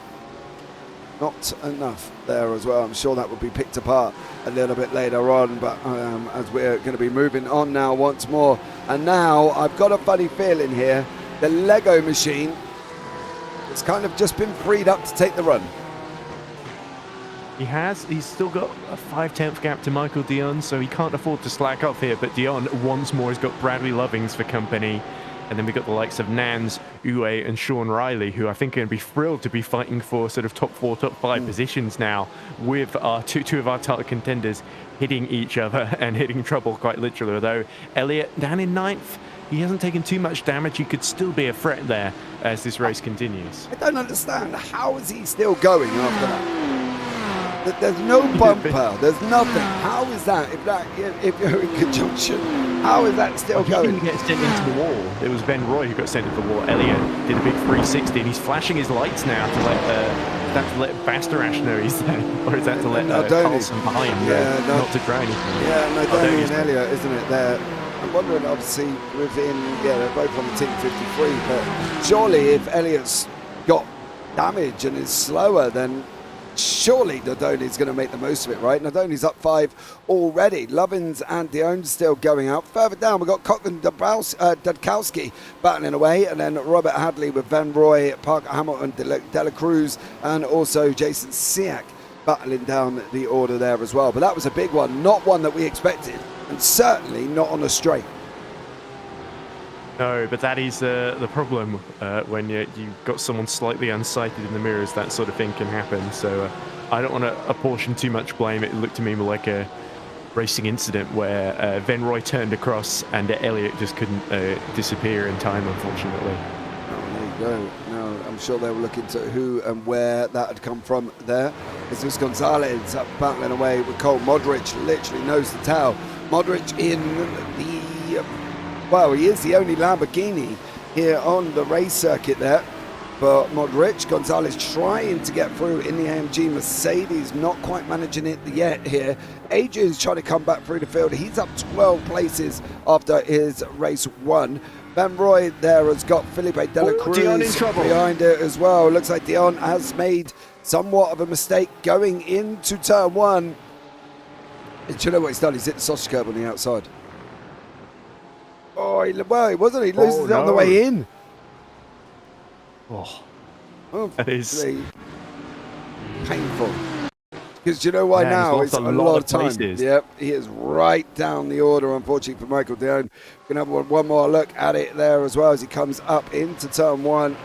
not enough there as well. I'm sure that would be picked apart a little bit later on, but as we're going to be moving on now once more. And now I've got a funny feeling here, the Lego machine has kind of just been freed up to take the run. He's still got a 5/10 gap to Michael Dion, so he can't afford to slack off here. But Dion once more has got Bradley Lovings for company. And then we've got the likes of Nans, Uwe, and Sean Riley, who I think are going to be thrilled to be fighting for sort of top 4, top 5 positions now, with our two of our title contenders hitting each other and hitting trouble quite literally. Although Elliott down in 9th, he hasn't taken too much damage. He could still be a threat there as this race continues. I don't understand. How is he still going after that? There's no bumper. There's nothing. How is that? If you're in conjunction, how is that still going? He didn't get sent into the wall. It was Ben Roy who got sent into the wall. Elliott did a big 360, and he's flashing his lights now to let Bastarash know he's there, or is that to let Carlson behind not to try anything? Yeah, no, Donny and Elliott, isn't it? I'm wondering, obviously, they're both on the team 53, but surely if Elliott's got damage and is slower, then surely Nadoni's going to make the most of it, right? Nadoni's up 5 already. Lovins and Dion still going out. Further down, we've got Cochran Dudkowski battling away, and then Robert Hadley with Van Roy, Parker Hamilton, Dela Cruz, and also Jason Siak battling down the order there as well. But that was a big one, not one that we expected, and certainly not on a straight. No, but that is the problem when you've got someone slightly unsighted in the mirrors. That sort of thing can happen. So I don't want to apportion too much blame. It looked to me more like a racing incident where Van Roy turned across and Elliott just couldn't disappear in time, unfortunately. Oh, there you go. No, I'm sure they were looking to who and where that had come from there. Jesus Gonzalez up battling away with Cole Modric, literally nose to tail. Modric in the... Well, he is the only Lamborghini here on the race circuit there. But Modric, Gonzalez trying to get through in the AMG Mercedes, not quite managing it yet here. Adrian's trying to come back through the field. He's up 12 places after his race 1. Van Roy there has got Felipe Dela Cruz behind it as well. Looks like Dion has made somewhat of a mistake going into turn 1. And do you know what he's done? He's hit the sausage curb on the outside. Oh, he wasn't. He loses it on the way in. Oh, that is painful. Because you know why now? It's a lot of time. Yep, he is right down the order, unfortunately, for Michael Dion. We're going to have one more look at it there as well as he comes up into turn 1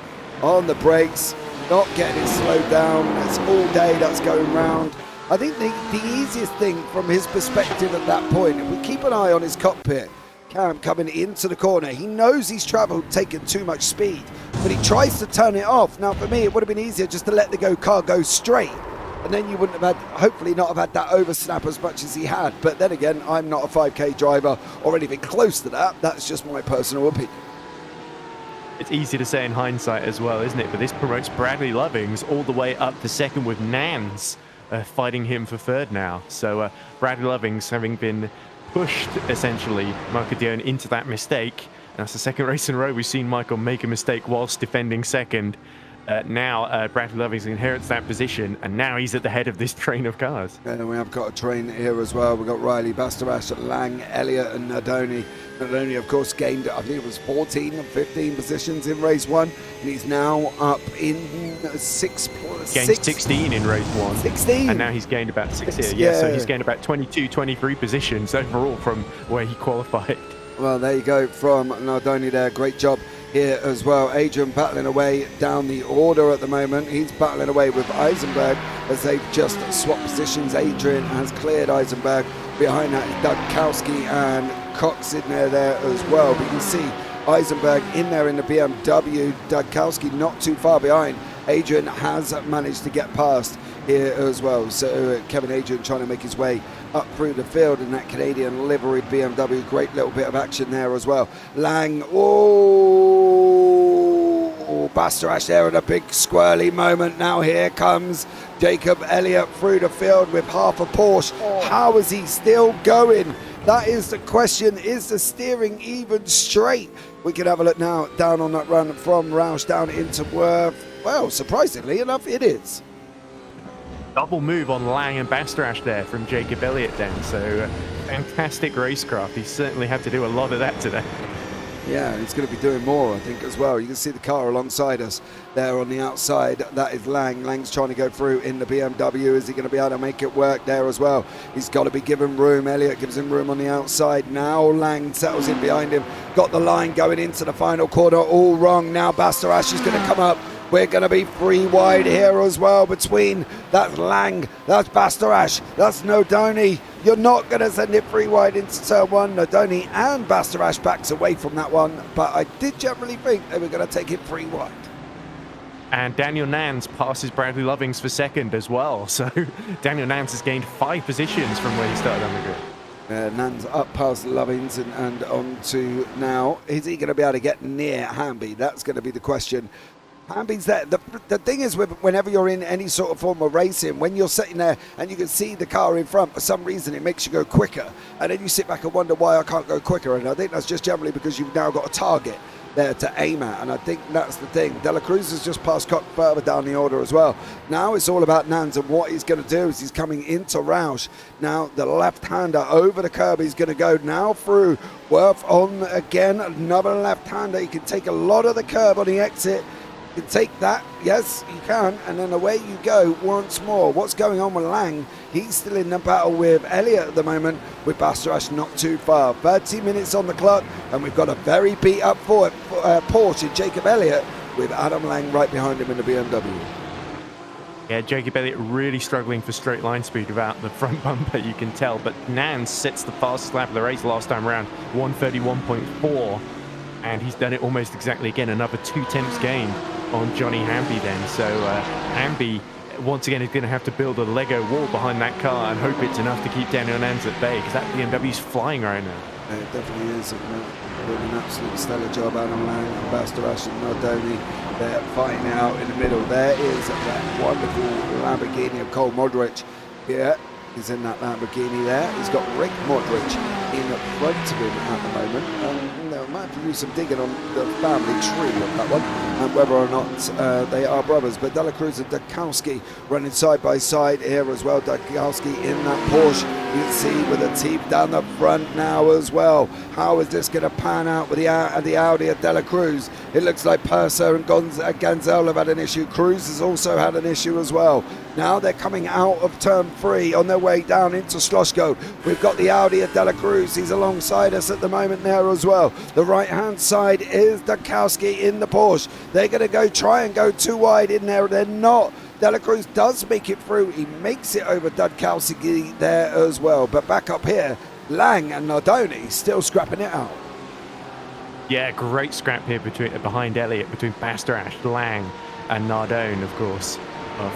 on the brakes, not getting it slowed down. That's all day that's going round. I think the easiest thing from his perspective at that point, if we keep an eye on his cockpit, Cam coming into the corner, he knows he's travelled, taking too much speed, but he tries to turn it off. Now, for me, it would have been easier just to let the car go straight, and then you wouldn't have had, hopefully not have had that oversnap as much as he had. But then again, I'm not a 5K driver or anything close to that. That's just my personal opinion. It's easy to say in hindsight as well, isn't it? But this promotes Bradley Lovings all the way up to second with Nans fighting him for third now. So Bradley Lovings having been pushed, essentially, Michael Dion into that mistake. That's the second race in a row we've seen Michael make a mistake whilst defending second. Now Bradley Lovings inherits that position, and now he's at the head of this train of cars. And we have got a train here as well. We've got Riley, Bastarash, Lang, Elliott and Nardoni. Nardoni, of course, gained, I think it was 14 and 15 positions in race 1, and he's now up in Gained 16 in race 1. 16? And now he's gained about 6 here. Yeah, so he's gained about 22, 23 positions overall from where he qualified. Well, there you go from Nardoni there. Great job here as well. Adrian battling away down the order at the moment. He's battling away with Eisenberg as they've just swapped positions. Adrian has cleared Eisenberg. Behind that is Dudkowski and Cox in there as well. But you can see Eisenberg in there in the BMW. Dudkowski not too far behind. Adrian has managed to get past here as well. So Kevin Adrian trying to make his way up through the field in that Canadian liveried BMW. Great little bit of action there as well. Lang, Bastarash there in a big squirrely moment. Now here comes Jacob Elliott through the field with half a Porsche. How is he still going? That is the question. Is the steering even straight? We can have a look now down on that run from Roush down into Worth. Well, surprisingly enough, it is. Double move on Lang and Bastarash there from Jacob Elliott then. So fantastic racecraft. He certainly had to do a lot of that today. Yeah, he's going to be doing more, I think, as well. You can see the car alongside us there on the outside. That is Lang. Lang's trying to go through in the BMW. Is he going to be able to make it work there as well? He's got to be given room. Elliott gives him room on the outside. Now Lang settles in behind him. Got the line going into the final corner. All wrong. Now Bastarash is going to come up. We're going to be 3 wide here as well between. That's Lang, that's Bastarash, that's Nardoni. You're not going to send it 3 wide into turn 1. Nardoni and Bastarash backs away from that one, but I did generally think they were going to take it 3 wide. And Daniel Nans passes Bradley Lovings for second as well. So Daniel Nans has gained 5 positions from where he started on the grid. Nans up past Lovings and on to now. Is he going to be able to get near Hamby? That's going to be the question. Hamby's there. The thing is, whenever you're in any sort of form of racing, when you're sitting there and you can see the car in front, for some reason it makes you go quicker. And then you sit back and wonder why I can't go quicker. And I think that's just generally because you've now got a target there to aim at. And I think that's the thing. De La Cruz has just passed Cox further down the order as well. Now it's all about Nans, and what he's going to do is he's coming into Roush. Now the left-hander over the curb. He's going to go now through Worth on again. Another left-hander. He can take a lot of the curb on the exit. You can take that, yes, you can, and then away you go once more. What's going on with Lang? He's still in the battle with Elliott at the moment, with Bastarash not too far. 30 minutes on the clock, and we've got a very beat-up Porsche, Jacob Elliott, with Adam Lang right behind him in the BMW. Yeah, Jacob Elliott really struggling for straight line speed without the front bumper, you can tell. But Nans sets the fastest lap of the race last time around, 1:31.4. And he's done it almost exactly again, another 2 tenths gain on Johnny Hamby then. So Hamby, once again, is going to have to build a Lego wall behind that car and hope it's enough to keep Daniel Nans at bay, because that BMW's flying right now. It definitely is. Doing an absolute stellar job. Adam Lang and Bastarash and Nardoni, they're fighting out in the middle. There is that wonderful Lamborghini of Cole Modric. Yeah, he's in that Lamborghini there. He's got Rick Modric in front of him at the moment. I might have to do some digging on the family tree of that one and whether or not they are brothers. But De La Cruz and Dudkowski running side by side here as well. Dudkowski in that Porsche, you can see with the teeth down the front now as well. How is this going to pan out with the Audi of De La Cruz? It looks like Purser and Ganzel have had an issue. Cruz has also had an issue as well. Now they're coming out of turn 3 on their way down into Schlossgo. We've got the Audi of De La Cruz. He's alongside us at the moment there as well. The right-hand side is Dudkowski in the Porsche. They're going to try and go 2 wide in there. They're not. De La Cruz does make it through. He makes it over Dudkowski there as well. But back up here, Lang and Nardoni still scrapping it out. Yeah, great scrap here behind Elliott, between Bastarash, Lang and Nardone, of course,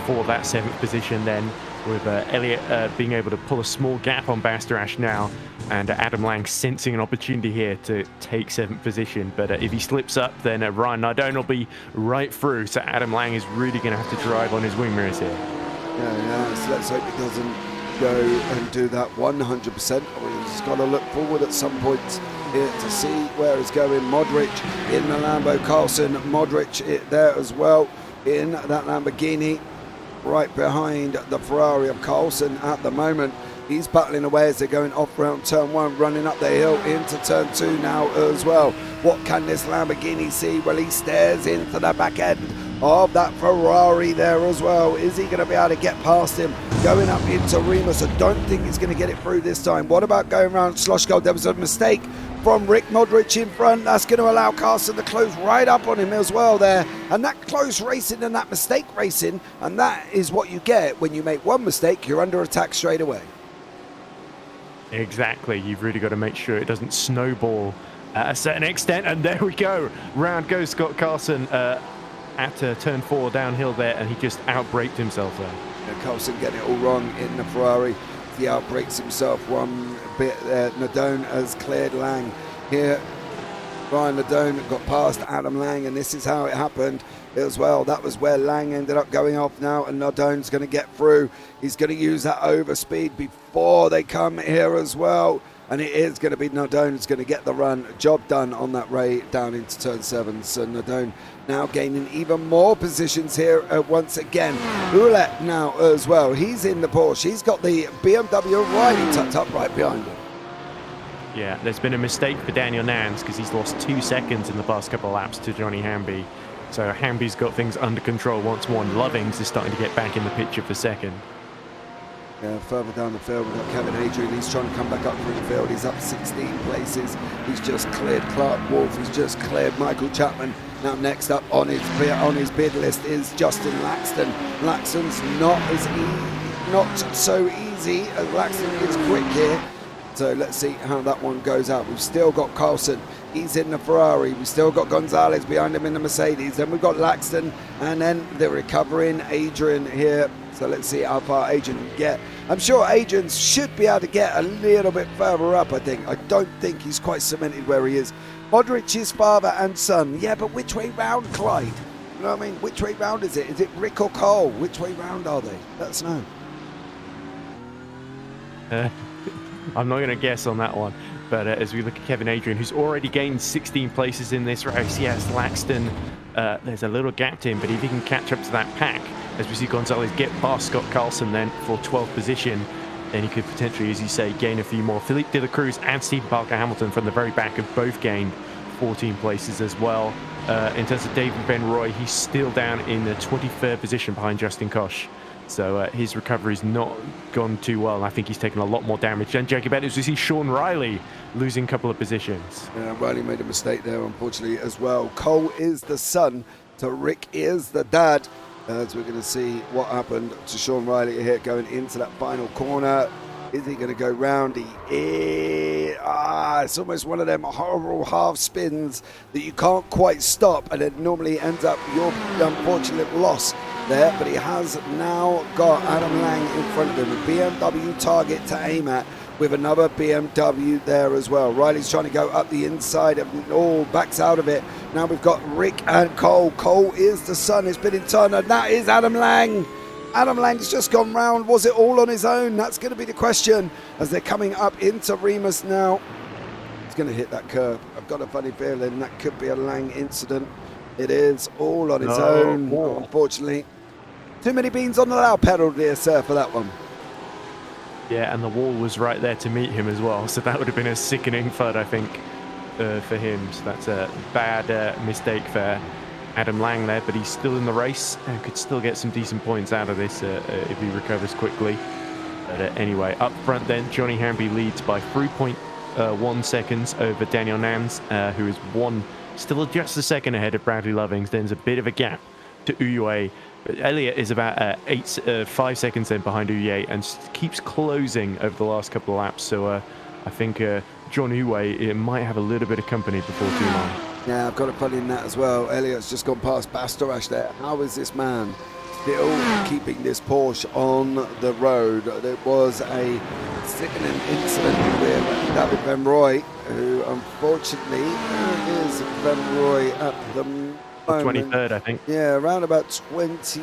for that 7th position then, with Elliott being able to pull a small gap on Bastarash now, and Adam Lang sensing an opportunity here to take 7th position. But if he slips up, then Ryan Nardone will be right through. So Adam Lang is really going to have to drive on his wing mirrors here. Yeah, so let's hope he doesn't go and do that 100%. He's got to look forward at some point here to see where it's going. Modric in the Lambo, Carlson, Modric there as well in that Lamborghini, right behind the Ferrari of Carlson at the moment. He's battling away as they're going off round turn 1, running up the hill into turn 2 now as well. What can this Lamborghini see? Well, he stares into the back end of that Ferrari there as well. Is he going to be able to get past him? Going up into Remus. I don't think he's going to get it through this time. What about going around Sloshgold? There was a mistake from Rick Modric in front. That's going to allow Carson to close right up on him as well there. And that close racing and that mistake racing, and that is what you get when you make one mistake, you're under attack straight away. Exactly. You've really got to make sure it doesn't snowball at a certain extent. And there we go. Round goes Scott Carson at turn 4 downhill there, and he just outbraked himself there. Yeah, Carlson getting it all wrong in the Ferrari. He outbrakes himself one bit there. Nardone has cleared Lang here. Ryan Nardone got past Adam Lang, and this is how it happened as well. That was where Lang ended up going off now, and Nardone's going to get through. He's going to use that overspeed before they come here as well. And it is going to be Nardone who's going to get the run. Job done on that Ray down into turn 7. So Nardone now gaining even more positions here once again. Ouellette now as well. He's in the Porsche. He's got the BMW Riley tucked up right behind him. Yeah, there's been a mistake for Daniel Nans because he's lost 2 seconds in the past couple of laps to Johnny Hamby. So Hamby's got things under control once more, and Lovings is starting to get back in the picture for second. Yeah, further down the field, we've got Kevin Adrian. He's trying to come back up through the field. He's up 16 places. He's just cleared Clark Wolf. He's just cleared Michael Chapman. Now next up on his bid list is Justin Laxton. Laxton's not so easy, as Laxton is quick here. So let's see how that one goes out. We've still got Carlson. He's in the Ferrari. We've still got Gonzalez behind him in the Mercedes. Then we've got Laxton, and then the recovering Adrian here. So let's see how far Adrian can get. I'm sure Adrian should be able to get a little bit further up, I think. I don't think he's quite cemented where he is. Modric's father and son. Yeah, but which way round, Clyde? You know what I mean? Which way round is it? Is it Rick or Cole? Which way round are they? Let us know. I'm not going to guess on that one. But as we look at Kevin Adrian, who's already gained 16 places in this race, yes, Laxton, there's a little gap to him, but if he can catch up to that pack, as we see Gonzalez get past Scott Carlson then for 12th position, then he could potentially, as you say, gain a few more. Philippe de la Cruz and Stephen Parker Hamilton from the very back have both gained 14 places as well. In terms of David Ben Roy, he's still down in the 23rd position behind Justin Koch. So his recovery's not gone too well. I think he's taken a lot more damage. And Jacob Edwards, we see Sean Riley losing a couple of positions. Yeah, Riley made a mistake there, unfortunately, as well. Cole is the son to Rick is the dad. As we're going to see what happened to Sean Riley here going into that final corner. Is he going to go round? He is. It's almost one of them horrible half spins that you can't quite stop, and it normally ends up your unfortunate loss there. But he has now got Adam Lang in front of him, a BMW target to aim at, with another BMW there as well. Riley's trying to go up the inside of backs out of it. Now we've got Rick and Cole. Cole is the son, it's been in turn, and that is Adam Lang. Adam Lang's just gone round. Was it all on his own? That's going to be the question as they're coming up into Remus now. He's going to hit that curb. I've got a funny feeling that could be a Lang incident. It is all on his own, unfortunately. Too many beans on the loud pedal, dear sir, for that one. Yeah, and the wall was right there to meet him as well. So that would have been a sickening FUD, I think, for him. So that's a bad mistake for Adam Lang there, but he's still in the race and could still get some decent points out of this if he recovers quickly. But anyway, up front then, Johnny Hamby leads by 3.1 seconds over Daniel Nans, who is still just a second ahead of Bradley Lovings. Then there's a bit of a gap to Ouellette. But Elliott is about 5 seconds then behind Ouellette and keeps closing over the last couple of laps. So I think John Ouellette might have a little bit of company before too long. Yeah, I've got a pun in that as well. Elliott's just gone past Bastarash there. How is this man still keeping this Porsche on the road. There was a sickening incident with David Van Roy, who unfortunately is Van Roy at the moment. 23rd, I think. Yeah, around about 21st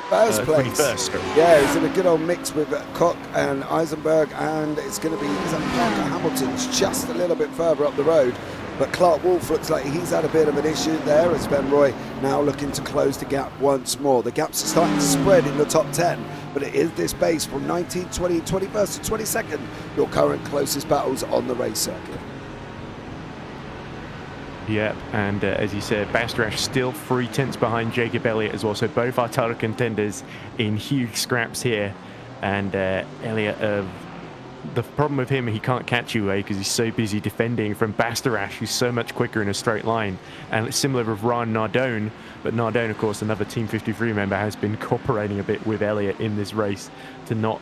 place. 21st, sorry. Yeah, he's in a good old mix with Koch and Eisenberg, and it's going to be Parker Hamilton's just a little bit further up the road. But Clark Wolf looks like he's had a bit of an issue there, as Ben Roy now looking to close the gap once more. The gaps are starting to spread in the top 10, but it is this base from 19th, 20th, 21st to 22nd, your current closest battles on the race circuit. Yep, and as you said, Bastarash still 3 tenths behind Jacob Elliott as well, so both our title contenders in huge scraps here. And Elliott, the problem with him, he can't catch you, because he's so busy defending from Bastarash, who's so much quicker in a straight line. And it's similar with Ryan Nardone, but Nardone, of course, another Team 53 member, has been cooperating a bit with Elliott in this race to not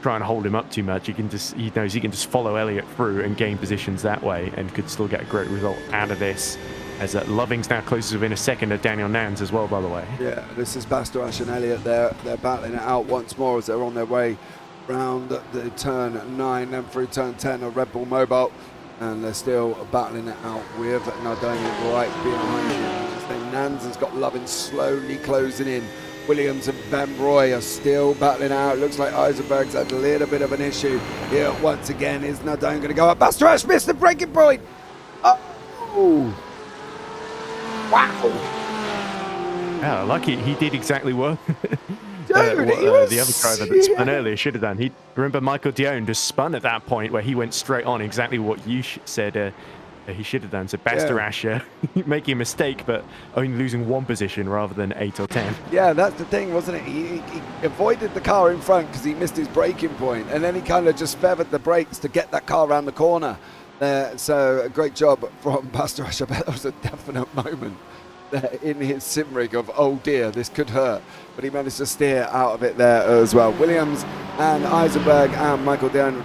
try and hold him up too much. He knows he can just follow Elliott through and gain positions that way, and could still get a great result out of this. As Loving's now closest within a second of Daniel Nans as well, by the way. Yeah, this is Bastarash and Elliott. They're battling it out once more as they're on their way round the turn 9, then through turn 10 of Red Bull Mobile, and they're still battling it out with Nardone right behind him. Nans has got Loving slowly closing in. Williams and Van Roy are still battling out. Looks like Eisenberg's had a little bit of an issue here once again. Is Nardone going to go up? Bastarash missed the breaking point. Oh, wow. Yeah, lucky he did exactly what Dude, what the other driver that spun earlier should have done. Remember Michael Dion just spun at that point where he went straight on, exactly what you said he should have done. So Bastarash making a mistake, but only losing 1 position rather than 8 or 10. Yeah, that's the thing, wasn't it? He avoided the car in front because he missed his braking point, and then he kind of just feathered the brakes to get that car around the corner. So a great job from Bastarash. I bet that was a definite moment there in his sim rig of, oh dear, this could hurt, but he managed to steer out of it there as well. Williams and Eisenberg and Michael Dion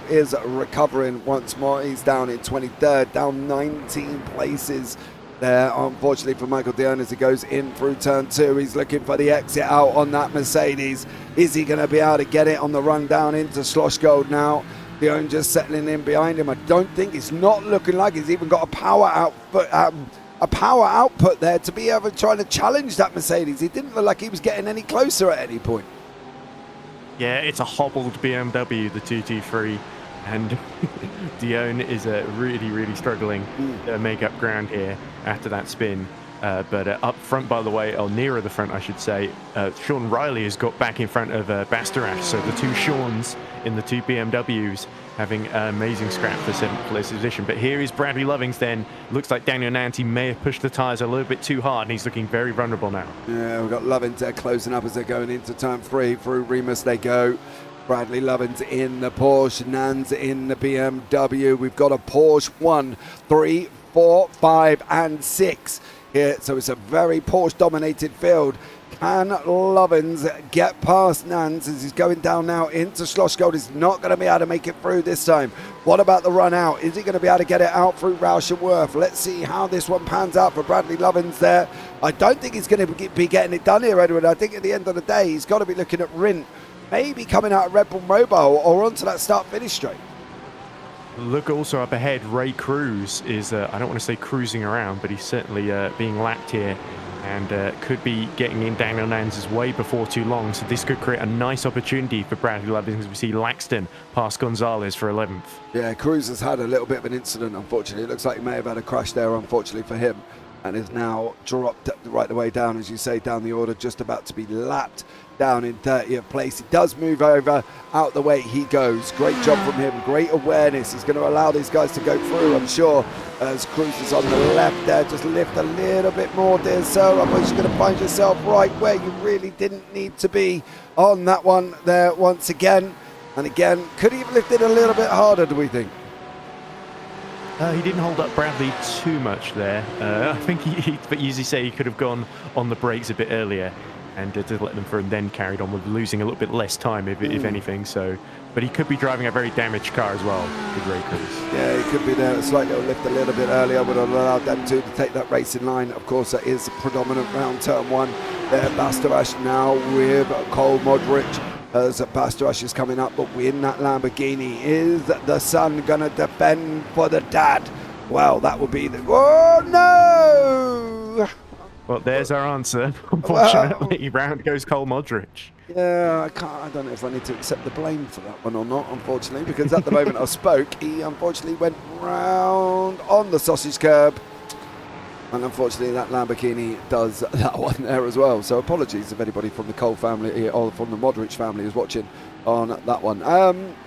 is recovering once more. He's down in 23rd, down 19 places there, unfortunately, for Michael Dion as he goes in through turn 2. He's looking for the exit out on that Mercedes. Is he going to be able to get it on the run down into Slosh Gold now? Dion just settling in behind him. I don't think, it's not looking like he's even got a power output there to be able to try to challenge that Mercedes. He didn't look like he was getting any closer at any point. Yeah, it's a hobbled BMW, the 223, and Dion is really struggling to make up ground here after that spin. But up front, by the way, or nearer the front, I should say, Sean Riley has got back in front of Bastarash. So the 2 Seans in the 2 BMWs having an amazing scrap for 7th place position. But here is Bradley Lovings then. Looks like Daniel Nanty may have pushed the tyres a little bit too hard, and he's looking very vulnerable now. Yeah, we've got Lovings there closing up as they're going into turn 3. Through Remus they go. Bradley Lovins in the Porsche, Nans in the BMW. We've got a Porsche 1, 3, 4, 5 and 6 here. So it's a very Porsche dominated field. Can Lovins get past Nans as he's going down now into Slosh Gold? He's not going to be able to make it through this time. What about the run out? Is he going to be able to get it out through Roush and Worth? Let's see how this one pans out for Bradley Lovins there. I don't think he's going to be getting it done here, Edward. I think at the end of the day, he's got to be looking at Rint, maybe coming out of Red Bull Mobile or onto that start-finish straight. Look also up ahead, Ray Cruz is, I don't want to say cruising around, but he's certainly being lapped here, and could be getting in Daniel Nans' way before too long. So this could create a nice opportunity for Bradley Lovins as we see Laxton pass Gonzalez for 11th. Yeah, Cruz has had a little bit of an incident, unfortunately. It looks like he may have had a crash there, unfortunately for him, and is now dropped right the way down, as you say, down the order, just about to be lapped down in 30th place. He does move over, out the way he goes. Great job from him, great awareness. He's going to allow these guys to go through, I'm sure, as Cruz is on the left there. Just lift a little bit more, dear sir, otherwise you're going to find yourself right where you really didn't need to be on that one there once again. And again, could he have lifted a little bit harder, do we think? He didn't hold up Bradley too much there. I think but as you say, he could have gone on the brakes a bit earlier and to let them through, and then carried on with losing a little bit less time, if anything. So, but he could be driving a very damaged car as well, with Ray Cruz. Yeah, he could be there. Slightly lift a little bit earlier would have allowed them to take that racing line. Of course, that is predominant round turn 1. there. Bastarash now with Cole Modric as Bastarash is coming up, but in that Lamborghini. Is the son going to defend for the dad? Well, that would be the... Oh, no! Well, there's our answer. Unfortunately, round goes Cole Modric. Yeah, I don't know if I need to accept the blame for that one or not, unfortunately, because at the moment I spoke, he unfortunately went round on the sausage curb. And unfortunately, that Lamborghini does that one there as well. So apologies if anybody from the Cole family or from the Modric family is watching on that one.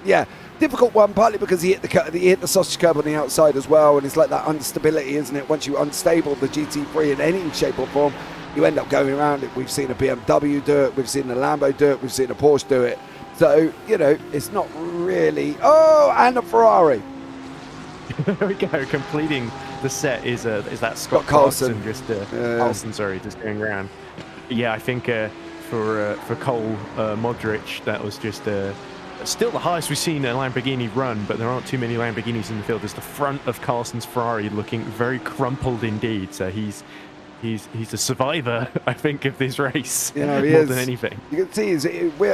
Yeah, difficult one, partly because he hit the sausage curb on the outside as well. And it's like that instability, isn't it? Once you unstable the GT3 in any shape or form, you end up going around it. We've seen a BMW do it. We've seen a Lambo do it. We've seen a Porsche do it. So, you know, it's not really... Oh, and a Ferrari. There we go, completing the set is that Scott Carlson. Carlson, sorry, just going around. Yeah, I think for Cole Modric, that was just still the highest we've seen a Lamborghini run, but there aren't too many Lamborghinis in the field. There's the front of Carlson's Ferrari looking very crumpled indeed, so he's a survivor, I think, of this race. You know, he more is. than anything. You can see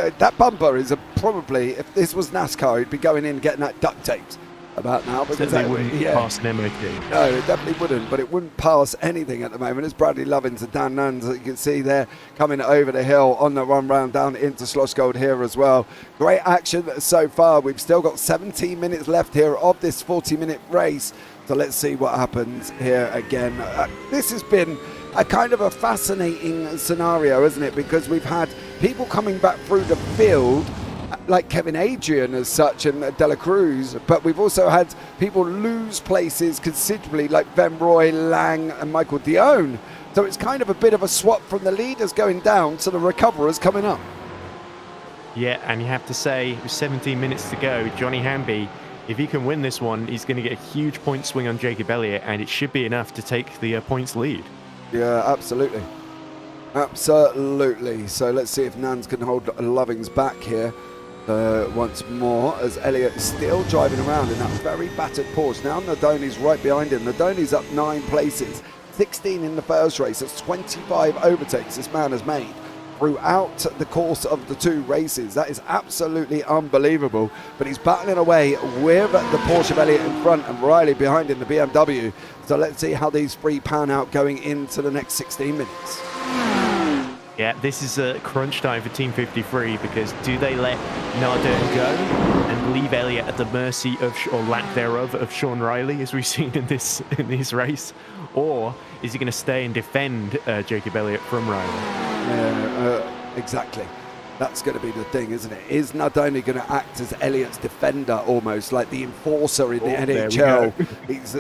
that bumper is probably, if this was NASCAR, he'd be going in and getting that duct taped about now. Because they wouldn't pass an MOT. No, it definitely wouldn't, but it wouldn't pass anything at the moment. It's Bradley Lovins and Dan Nuns that you can see there coming over the hill on the run round down into Schlossgold here as well. Great action so far. We've still got 17 minutes left here of this 40-minute race. So let's see what happens here again. This has been a kind of a fascinating scenario, isn't it? Because we've had people coming back through the field like Kevin Adrian as such and De La Cruz, but we've also had people lose places considerably like Van Roy, Lang and Michael Dione. So it's kind of a bit of a swap from the leaders going down to the recoverers coming up. Yeah, and you have to say, with 17 minutes to go, Johnny Hamby, if he can win this one, he's going to get a huge point swing on Jacob Elliott, and it should be enough to take the points lead. Yeah, absolutely. Absolutely. So let's see if Nans can hold Lovings back here once more, as Elliott is still driving around in that very battered Porsche. Now Nadoni's right behind him. Nadoni's up 9 places, 16 in the first race. That's 25 overtakes this man has made throughout the course of the 2 races. That is absolutely unbelievable. But he's battling away with the Porsche of Elliott in front and Riley behind in the BMW. So let's see how these 3 pan out going into the next 16 minutes. Yeah, this is a crunch time for Team 53, because do they let Nardone go and leave Elliott at the mercy of, or lack thereof, of Sean Riley, as we've seen in this race? Or is he going to stay and defend Jacob Elliott from Riley? Exactly. That's going to be the thing, isn't it? Is Nardone going to act as Elliott's defender, almost like the enforcer in the NHL? He's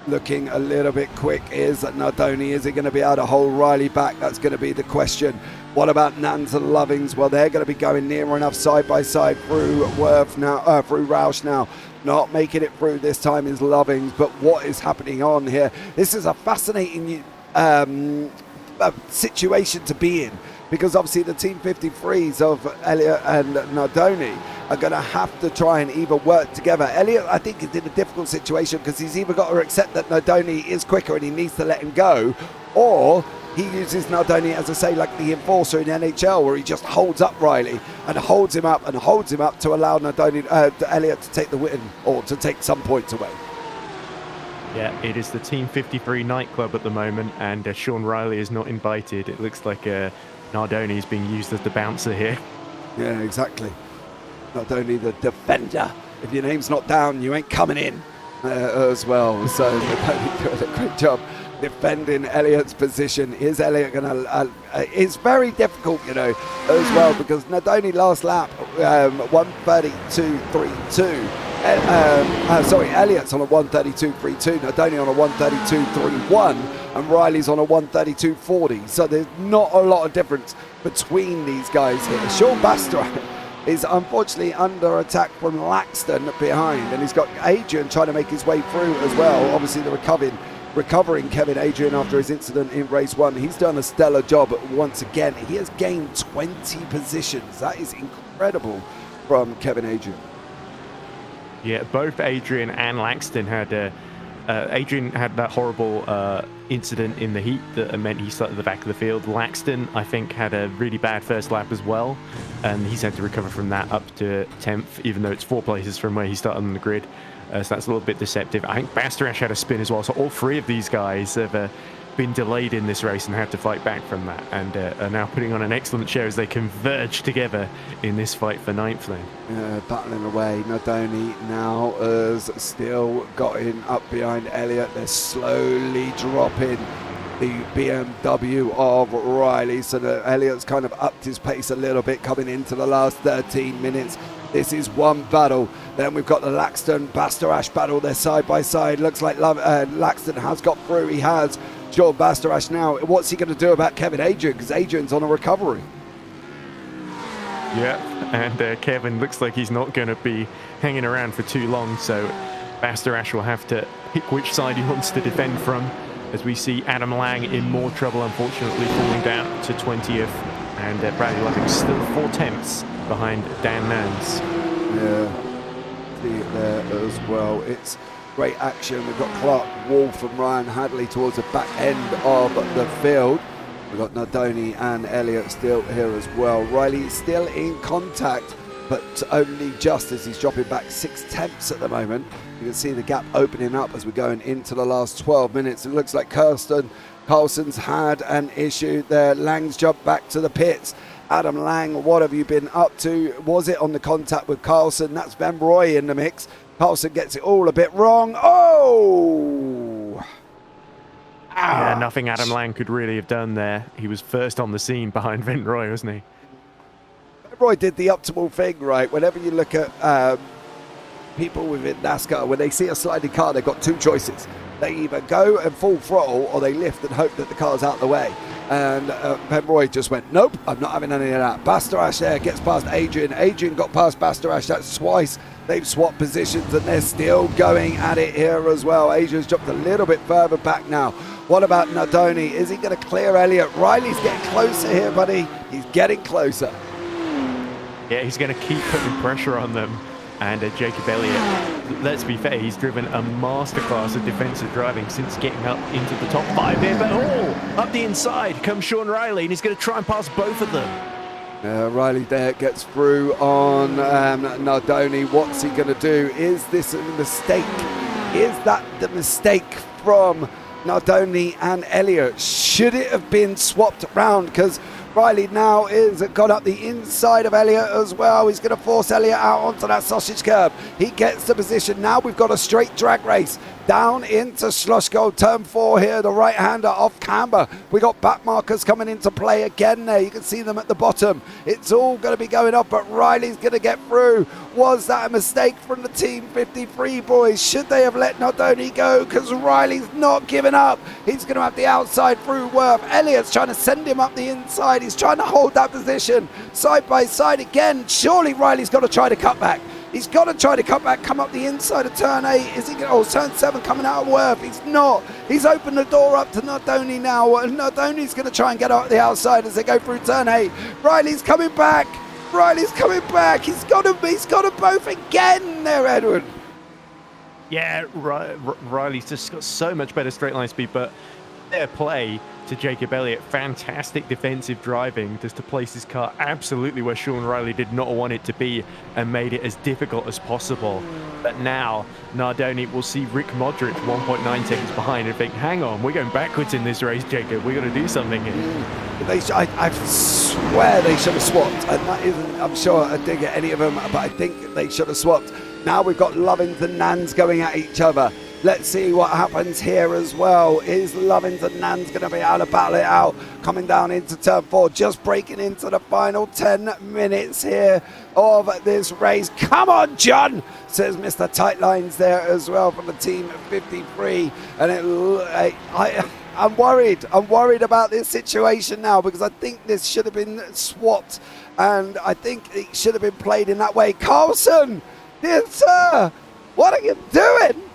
looking a little bit quick. Is Nardone, is he going to be able to hold Riley back? That's going to be the question. What about Nans and Lovings? Well, they're going to be going near enough side by side through Worth now, through Roush now. Not making it through this time is Lovings, but what is happening on here? This is a fascinating situation to be in, because obviously the Team 53s of Elliott and Nardone are going to have to try and either work together. Elliott, I think, is in a difficult situation because he's either got to accept that Nardone is quicker and he needs to let him go, or he uses Nardone, as I say, like the enforcer in NHL, where he just holds up Riley and holds him up to allow Elliott to take the win, or to take some points away. Yeah, it is the Team 53 nightclub at the moment, and Sean Riley is not invited. It looks like Nardone is being used as the bouncer here. Yeah, exactly. Nardone, the defender. If your name's not down, you ain't coming in as well. So Nardone doing a great job defending Elliott's position. Is Elliott going to... it's very difficult, you know, as well, because Nardone last lap, 1:32.32. Elliott's on a 1:32.32, Nardone on a 1:32.31, and Riley's on a 1:32.40. So there's not a lot of difference between these guys here. Sean Bastrap is unfortunately under attack from Laxton behind, and he's got Adrian trying to make his way through as well. Obviously, the recovering Kevin Adrian after his incident in race 1. He's done a stellar job once again. He has gained 20 positions. That is incredible from Kevin Adrian. Yeah, both Adrian and Laxton had Adrian had that horrible incident in the heat that meant he started at the back of the field. Laxton, I think, had a really bad first lap as well, and he's had to recover from that up to 10th, even though it's 4 places from where he started on the grid. So that's a little bit deceptive. I think Bastarash had a spin as well, so all 3 of these guys have been delayed in this race and had to fight back from that, and are now putting on an excellent show as they converge together in this fight for 9th lane. Battling away. Nadoni now has still got in up behind Elliott. They're slowly dropping the BMW of Riley, so that Elliott's kind of upped his pace a little bit coming into the last 13 minutes. This is one battle. Then we've got the Laxton Bastarash battle. They're side by side. Looks like Laxton has got through. He has. Sean Bastarash now. What's he going to do about Kevin Adrian? Because Adrian's on a recovery. Yeah, and Kevin looks like he's not going to be hanging around for too long. So Bastarash will have to pick which side he wants to defend from. As we see Adam Lang in more trouble, unfortunately, falling down to 20th. And Bradley Loving still 4 tenths behind Dan Nance. Yeah, see it there as well. It's great action. We've got Clark Wolf and Ryan Hadley towards the back end of the field. We've got Nardoni and Elliott still here as well. Riley still in contact, but only just as he's dropping back 6 tenths at the moment. You can see the gap opening up as we're going into the last 12 minutes. It looks like Carlson's had an issue there. Lang's jumped back to the pits. Adam Lang, what have you been up to? Was it on the contact with Carlson? That's Van Roy in the mix. Carlson gets it all a bit wrong. Oh! Yeah, nothing Adam Lang could really have done there. He was first on the scene behind Van Roy, wasn't he? Van Roy did the optimal thing, right? Whenever you look at people within NASCAR, when they see a sliding car, they've got 2 choices. They either go and full throttle or they lift and hope that the car's out of the way. And Ben Roy just went, nope, I'm not having any of that. Bastarash there gets past Adrian. Adrian got past Bastarash. That's twice they've swapped positions and they're still going at it here as well. Adrian's dropped a little bit further back now. What about Nardoni? Is he going to clear Elliott? Riley's getting closer here, buddy. He's getting closer. Yeah, he's going to keep putting pressure on them. And Jacob Elliott, let's be fair, he's driven a masterclass of defensive driving since getting up into the top 5 here. But up the inside comes Sean Riley, and he's going to try and pass both of them. Riley there gets through on Nardoni. What's he going to do? Is this a mistake? Is that the mistake from Nardoni and Elliott? Should it have been swapped around? Because Riley now is got up the inside of Elliott as well. He's going to force Elliott out onto that sausage curb. He gets the position. Now we've got a straight drag race down into Schlossgold, turn 4 here, the right-hander off camber. We got back markers coming into play again there. You can see them at the bottom. It's all going to be going up, but Riley's going to get through. Was that a mistake from the Team 53 boys? Should they have let Nardoni go? Because Riley's not giving up. He's going to have the outside through Worth. Elliott's trying to send him up the inside. He's trying to hold that position side by side again. Surely Riley's got to try to cut back. He's got to try to cut back, come up the inside of turn 8. Is he going to, turn 7 coming out of Worth? He's not. He's opened the door up to Nardoni now. And Nardoni's going to try and get out the outside as they go through turn 8. Riley's coming back. Riley's coming back. He's got them both again there, Edward. Yeah, Riley's just got so much better straight line speed, but fair play to Jacob Elliott. Fantastic defensive driving just to place his car absolutely where Sean Riley did not want it to be and made it as difficult as possible. But now Nardoni will see Rick Modric 1.9 seconds behind and think, hang on, we're going backwards in this race, Jacob. We're going to do something here. I swear they should have swapped, and that isn't, I'm sure, a dig at any of them, but I think they should have swapped. Now we've got Lovins and Nans going at each other. Let's see what happens here as well. Is Lovins and Nans going to be able to battle it out? Coming down into turn 4, just breaking into the final 10 minutes here of this race. Come on, John, says Mr. Tightlines there as well from the Team 53. And I'm worried. I'm worried about this situation now because I think this should have been swapped and I think it should have been played in that way. Carlson, dear sir, what are you doing?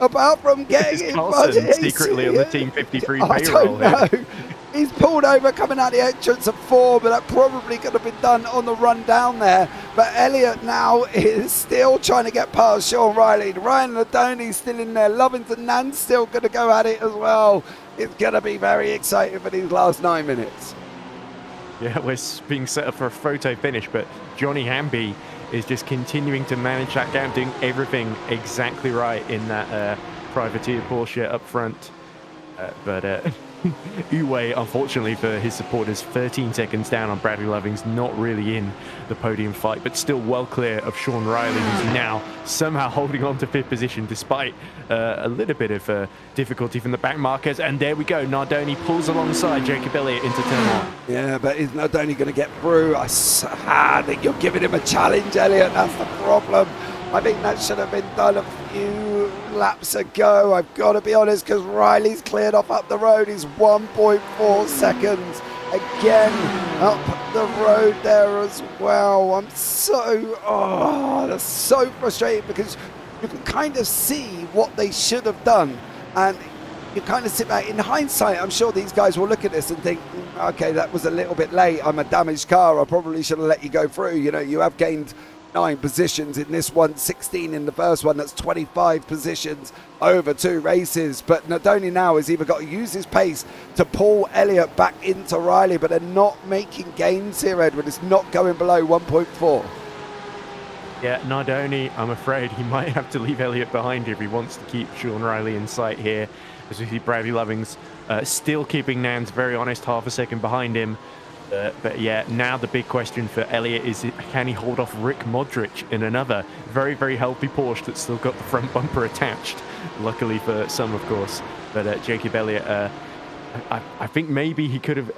Apart from getting Carlson secretly on the Team 53 payroll here. He's pulled over coming out the entrance of 4, but that probably could have been done on the run down there. But Elliott now is still trying to get past Sean Riley. Ryan Ladoni's still in there. Lovins and Nan's still going to go at it as well. It's going to be very exciting for these last 9 minutes. Yeah, we're being set up for a photo finish, but Johnny Hamby is just continuing to manage that gap, doing everything exactly right in that privateer Porsche up front. But Uwe, unfortunately for his supporters, 13 seconds down on Bradley Lovings, not really in the podium fight, but still well clear of Sean Riley, who's now somehow holding on to 5th position despite a little bit of difficulty from the back markers. And there we go, Nardoni pulls alongside Jacob Elliott into turn 1. Yeah, but is Nardoni going to get through? I think you're giving him a challenge, Elliott. That's the problem. I think that should have been done a few laps ago, I've got to be honest, because Riley's cleared off up the road. He's 1.4 seconds again up the road there as well. That's so frustrating, because you can kind of see what they should have done, and you kind of sit back. In hindsight, I'm sure these guys will look at this and think, okay, that was a little bit late. I'm a damaged car. I probably should have let you go through. You know, you have gained 9 positions in this one, 16 in the first one. That's 25 positions over 2 races. But Nardoni now has either got to use his pace to pull Elliott back into Riley, but they're not making gains here, Edward. It's not going below 1.4. Yeah, Nardoni, I'm afraid he might have to leave Elliott behind if he wants to keep Sean Riley in sight here. As we see Bradley Lovings still keeping Nans very honest, half a second behind him. But yeah, now the big question for Elliott is, can he hold off Rick Modric in another very, very healthy Porsche that's still got the front bumper attached? Luckily for some, of course. But Jacob Elliott, I think maybe he could have...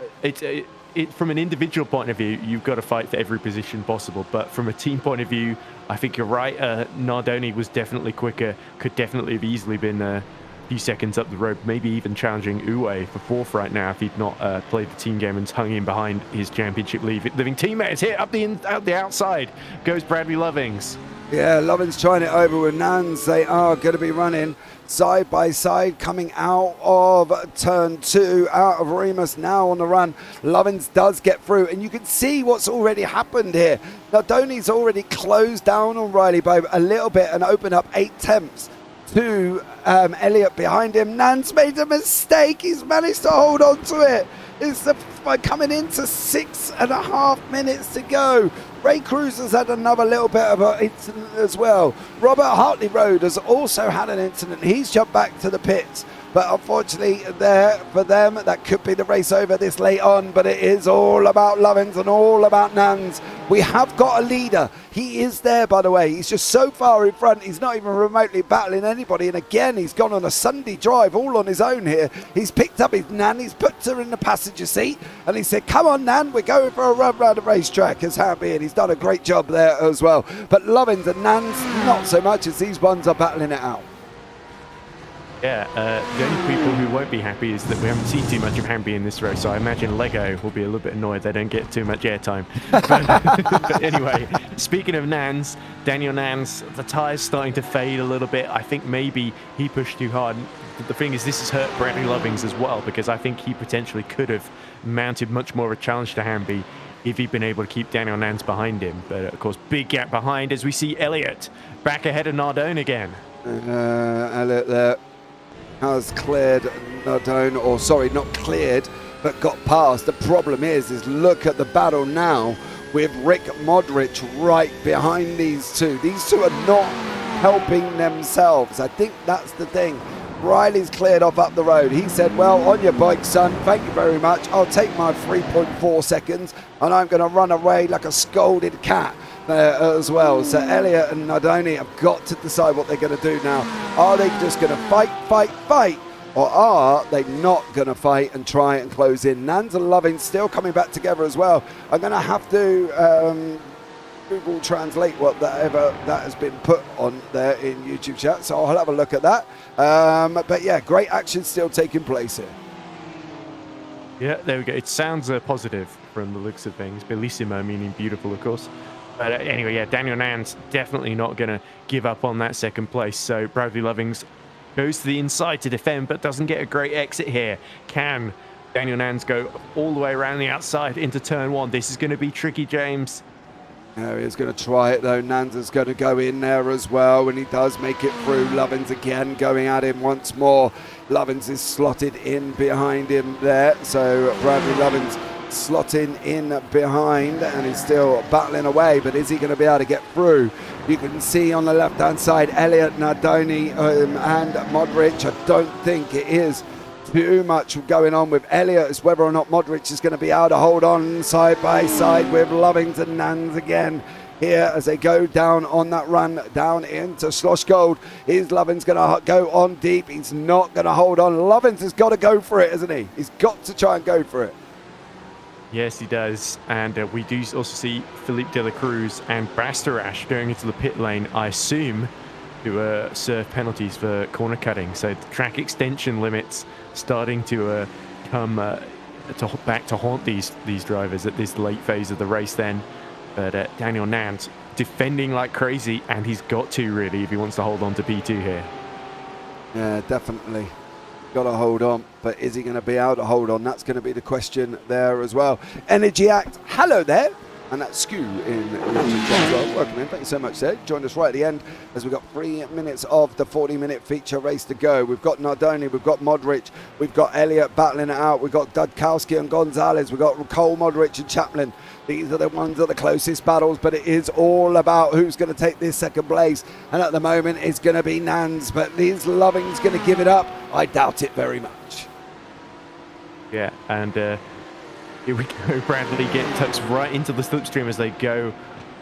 From an individual point of view, you've got to fight for every position possible. But from a team point of view, I think you're right. Nardoni was definitely quicker, could definitely have easily been... few seconds up the road, maybe even challenging Uwe for 4th right now if he'd not played the team game and hung in behind his championship living teammates. Here up the outside goes Bradley Lovings. Yeah, Lovins trying it over with Nans. They are going to be running side by side coming out of turn 2, out of Remus now on the run. Lovins does get through, and you can see what's already happened here. Nardoni's already closed down on Riley by a little bit and opened up 8 temps to Elliott behind him. Nans made a mistake. He's managed to hold on to it. It's coming into 6.5 minutes to go. Ray Cruz has had another little bit of an incident as well. Robert Hartley Road has also had an incident. He's jumped back to the pits. But unfortunately, there for them, that could be the race over this late on. But it is all about Lovins and all about Nans. We have got a leader. He is there, by the way. He's just so far in front. He's not even remotely battling anybody. And again, he's gone on a Sunday drive all on his own here. He's picked up his Nan. He's put her in the passenger seat. And he said, come on, Nan, we're going for a run around the racetrack as Hamby. And he's done a great job there as well. But Lovins and Nans, not so much, as these ones are battling it out. Yeah, the only people who won't be happy is that we haven't seen too much of Hamby in this race, so I imagine Lego will be a little bit annoyed they don't get too much airtime. But anyway, speaking of Nans, Daniel Nans, the tyres starting to fade a little bit. I think maybe he pushed too hard. The thing is, this has hurt Bradley Lovings as well, because I think he potentially could have mounted much more of a challenge to Hamby if he'd been able to keep Daniel Nans behind him. But of course, big gap behind as we see Elliott back ahead of Nardone again. Elliott there has cleared Nardone, or sorry, not cleared, but got past. The problem is look at the battle now with Rick Modric right behind these two. These two are not helping themselves. I think that's the thing. Riley's cleared off up the road. He said, well, on your bike, son, thank you very much. I'll take my 3.4 seconds and I'm going to run away like a scolded cat there as well. So Elliott and Nardoni have got to decide what they're going to do now. Are they just going to fight, or are they not going to fight and try and close in? Nans and Loving still coming back together as well. I'm going to have to Google translate whatever that has been put on there in YouTube chat, so I'll have a look at that. But yeah, great action still taking place here. Yeah, there we go. It sounds positive from the looks of things. Bellissimo meaning beautiful, of course. But anyway, yeah, Daniel Nans definitely not going to give up on that second place. So Bradley Lovings goes to the inside to defend, but doesn't get a great exit here. Can Daniel Nans go all the way around the outside into turn 1. This is going to be tricky, James. No, he's going to try it though. Nanza's going to go in there as well, and he does make it through. Lovins again going at him once more. Lovins is slotted in behind him there, so Bradley Lovins slotting in behind, and he's still battling away, but is he going to be able to get through? You can see on the left hand side Elliot, Nardoni and Modric. I don't think it is too much going on with Elliot. It's whether or not Modric is going to be able to hold on side by side with Lovings and Nans again here as they go down on that run down into Slosh Gold. Is Lovins going to go on deep? He's not going to hold on. Lovins has got to go for it, hasn't he? He's got to try and go for it. Yes, he does. And we do also see Philippe de la Cruz and Bastarash going into the pit lane, I assume, to serve penalties for corner cutting. So the track extension limits starting to come back to haunt these drivers at this late phase of the race then. But Daniel Nans defending like crazy, and he's got to really if he wants to hold on to P2 here. Yeah, definitely. Got to hold on, but is he going to be able to hold on? That's going to be the question there as well. Energy Act, hello there. And that's Skew in well. Welcome in. Thank you so much, sir. Joined us right at the end as we've got 3 minutes of the 40-minute feature race to go. We've got Nardoni, we've got Modric, we've got Elliott battling it out, we've got Dudkowski and Gonzalez, we've got Cole, Modric and Chaplin. These are the ones that are the closest battles, but it is all about who's going to take this second place. And at the moment, it's going to be Nans, but is Lovings going to give it up? I doubt it very much. Yeah, and here we go. Bradley tucks right into the slipstream as they go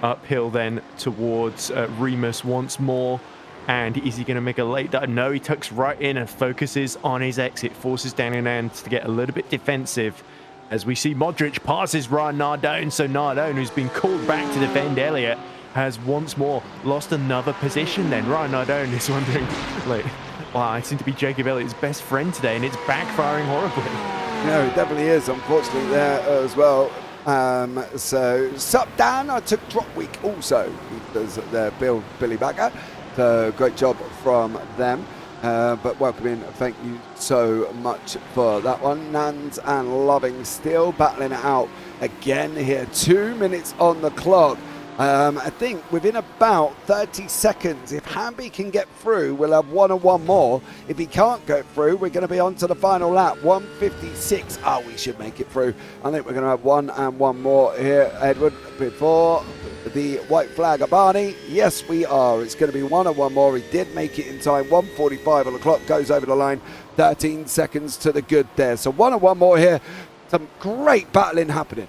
uphill then towards Remus once more. And is he going to make a late dive? No, he tucks right in and focuses on his exit, forces Daniel Nans to get a little bit defensive. As we see Modric passes Ryan Nardone, so Nardone, who's been called back to defend Elliott, has once more lost another position then. Ryan Nardone is wondering, like, wow, I seem to be Jacob Elliott's best friend today, and it's backfiring horribly. No, it definitely is, unfortunately, there as well. So, sup Dan, I took drop week also, because Billy Backer. So, great job from them. But welcome in, thank you so much for that one. Nans and Loving still battling it out again here. 2 minutes on the clock. I think within about 30 seconds, if Hamby can get through, we'll have one and one more. If he can't go through, we're going to be on to the final lap. 1:56. Oh, we should make it through. I think we're going to have one and one more here, Edward, before the white flag of Barney. Yes, we are. It's going to be one and one more. He did make it in time. 1:45 on the clock, goes over the line. 13 seconds to the good there. So one and one more here. Some great battling happening.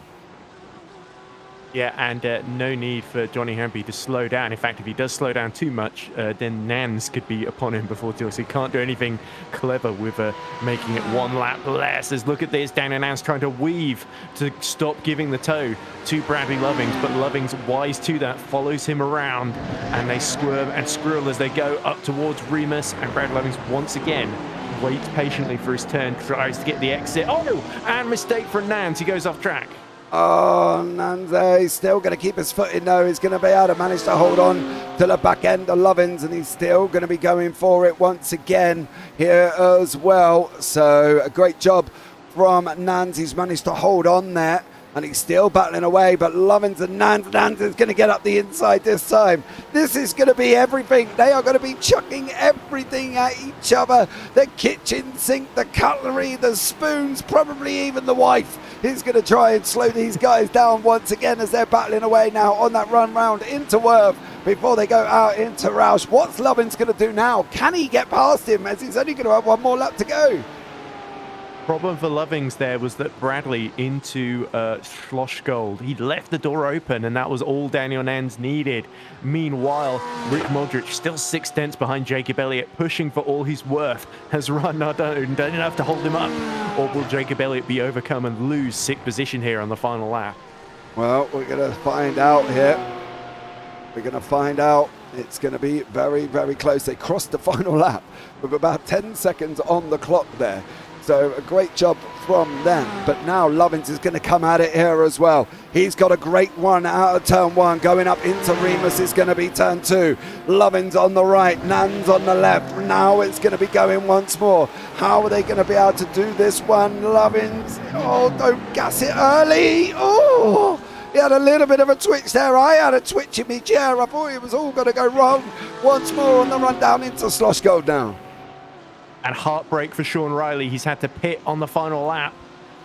Yeah, and no need for Johnny Hamby to slow down. In fact, if he does slow down too much, then Nans could be upon him before too. So he can't do anything clever with making it one lap less. As look at this, Daniel Nans trying to weave to stop giving the toe to Bradley Lovings, but Lovings, wise to that, follows him around, and they squirm and squirrel as they go up towards Remus, and Bradley Lovings once again waits patiently for his turn, tries to get the exit. Oh, and mistake from Nans. He goes off track. Oh, Nanze still going to keep his foot in though. He's going to be able to manage to hold on to the back end of Lovins, and he's still going to be going for it once again here as well. So a great job from Nans. He's managed to hold on there, and he's still battling away, but Lovins and Nans is going to get up the inside this time. This is going to be everything. They are going to be chucking everything at each other. The kitchen sink, the cutlery, the spoons, probably even the wife is going to try and slow these guys down once again as they're battling away now on that run round into Worth before they go out into Roush. What's Lovins going to do now? Can he get past him, as he's only going to have one more lap to go? Problem for Lovings there was that Bradley into Schloss Gold. He left the door open, and that was all Daniel Nans needed. Meanwhile, Rick Modric still 6 tenths behind Jacob Elliott, pushing for all he's worth. Has Ryan Nardone done enough to hold him up? Or will Jacob Elliott be overcome and lose 6th position here on the final lap? Well, we're going to find out here. We're going to find out. It's going to be very, very close. They crossed the final lap with about 10 seconds on the clock there. So a great job from them. But now Lovins is going to come at it here as well. He's got a great one out of turn 1. Going up into Remus is going to be turn 2. Lovins on the right, Nans on the left. Now it's going to be going once more. How are they going to be able to do this one? Lovins, oh, don't gas it early. Oh, he had a little bit of a twitch there. I had a twitch in my chair. I thought it was all going to go wrong. Once more on the run down into Slosh Gold now. And heartbreak for Sean Riley. He's had to pit on the final lap.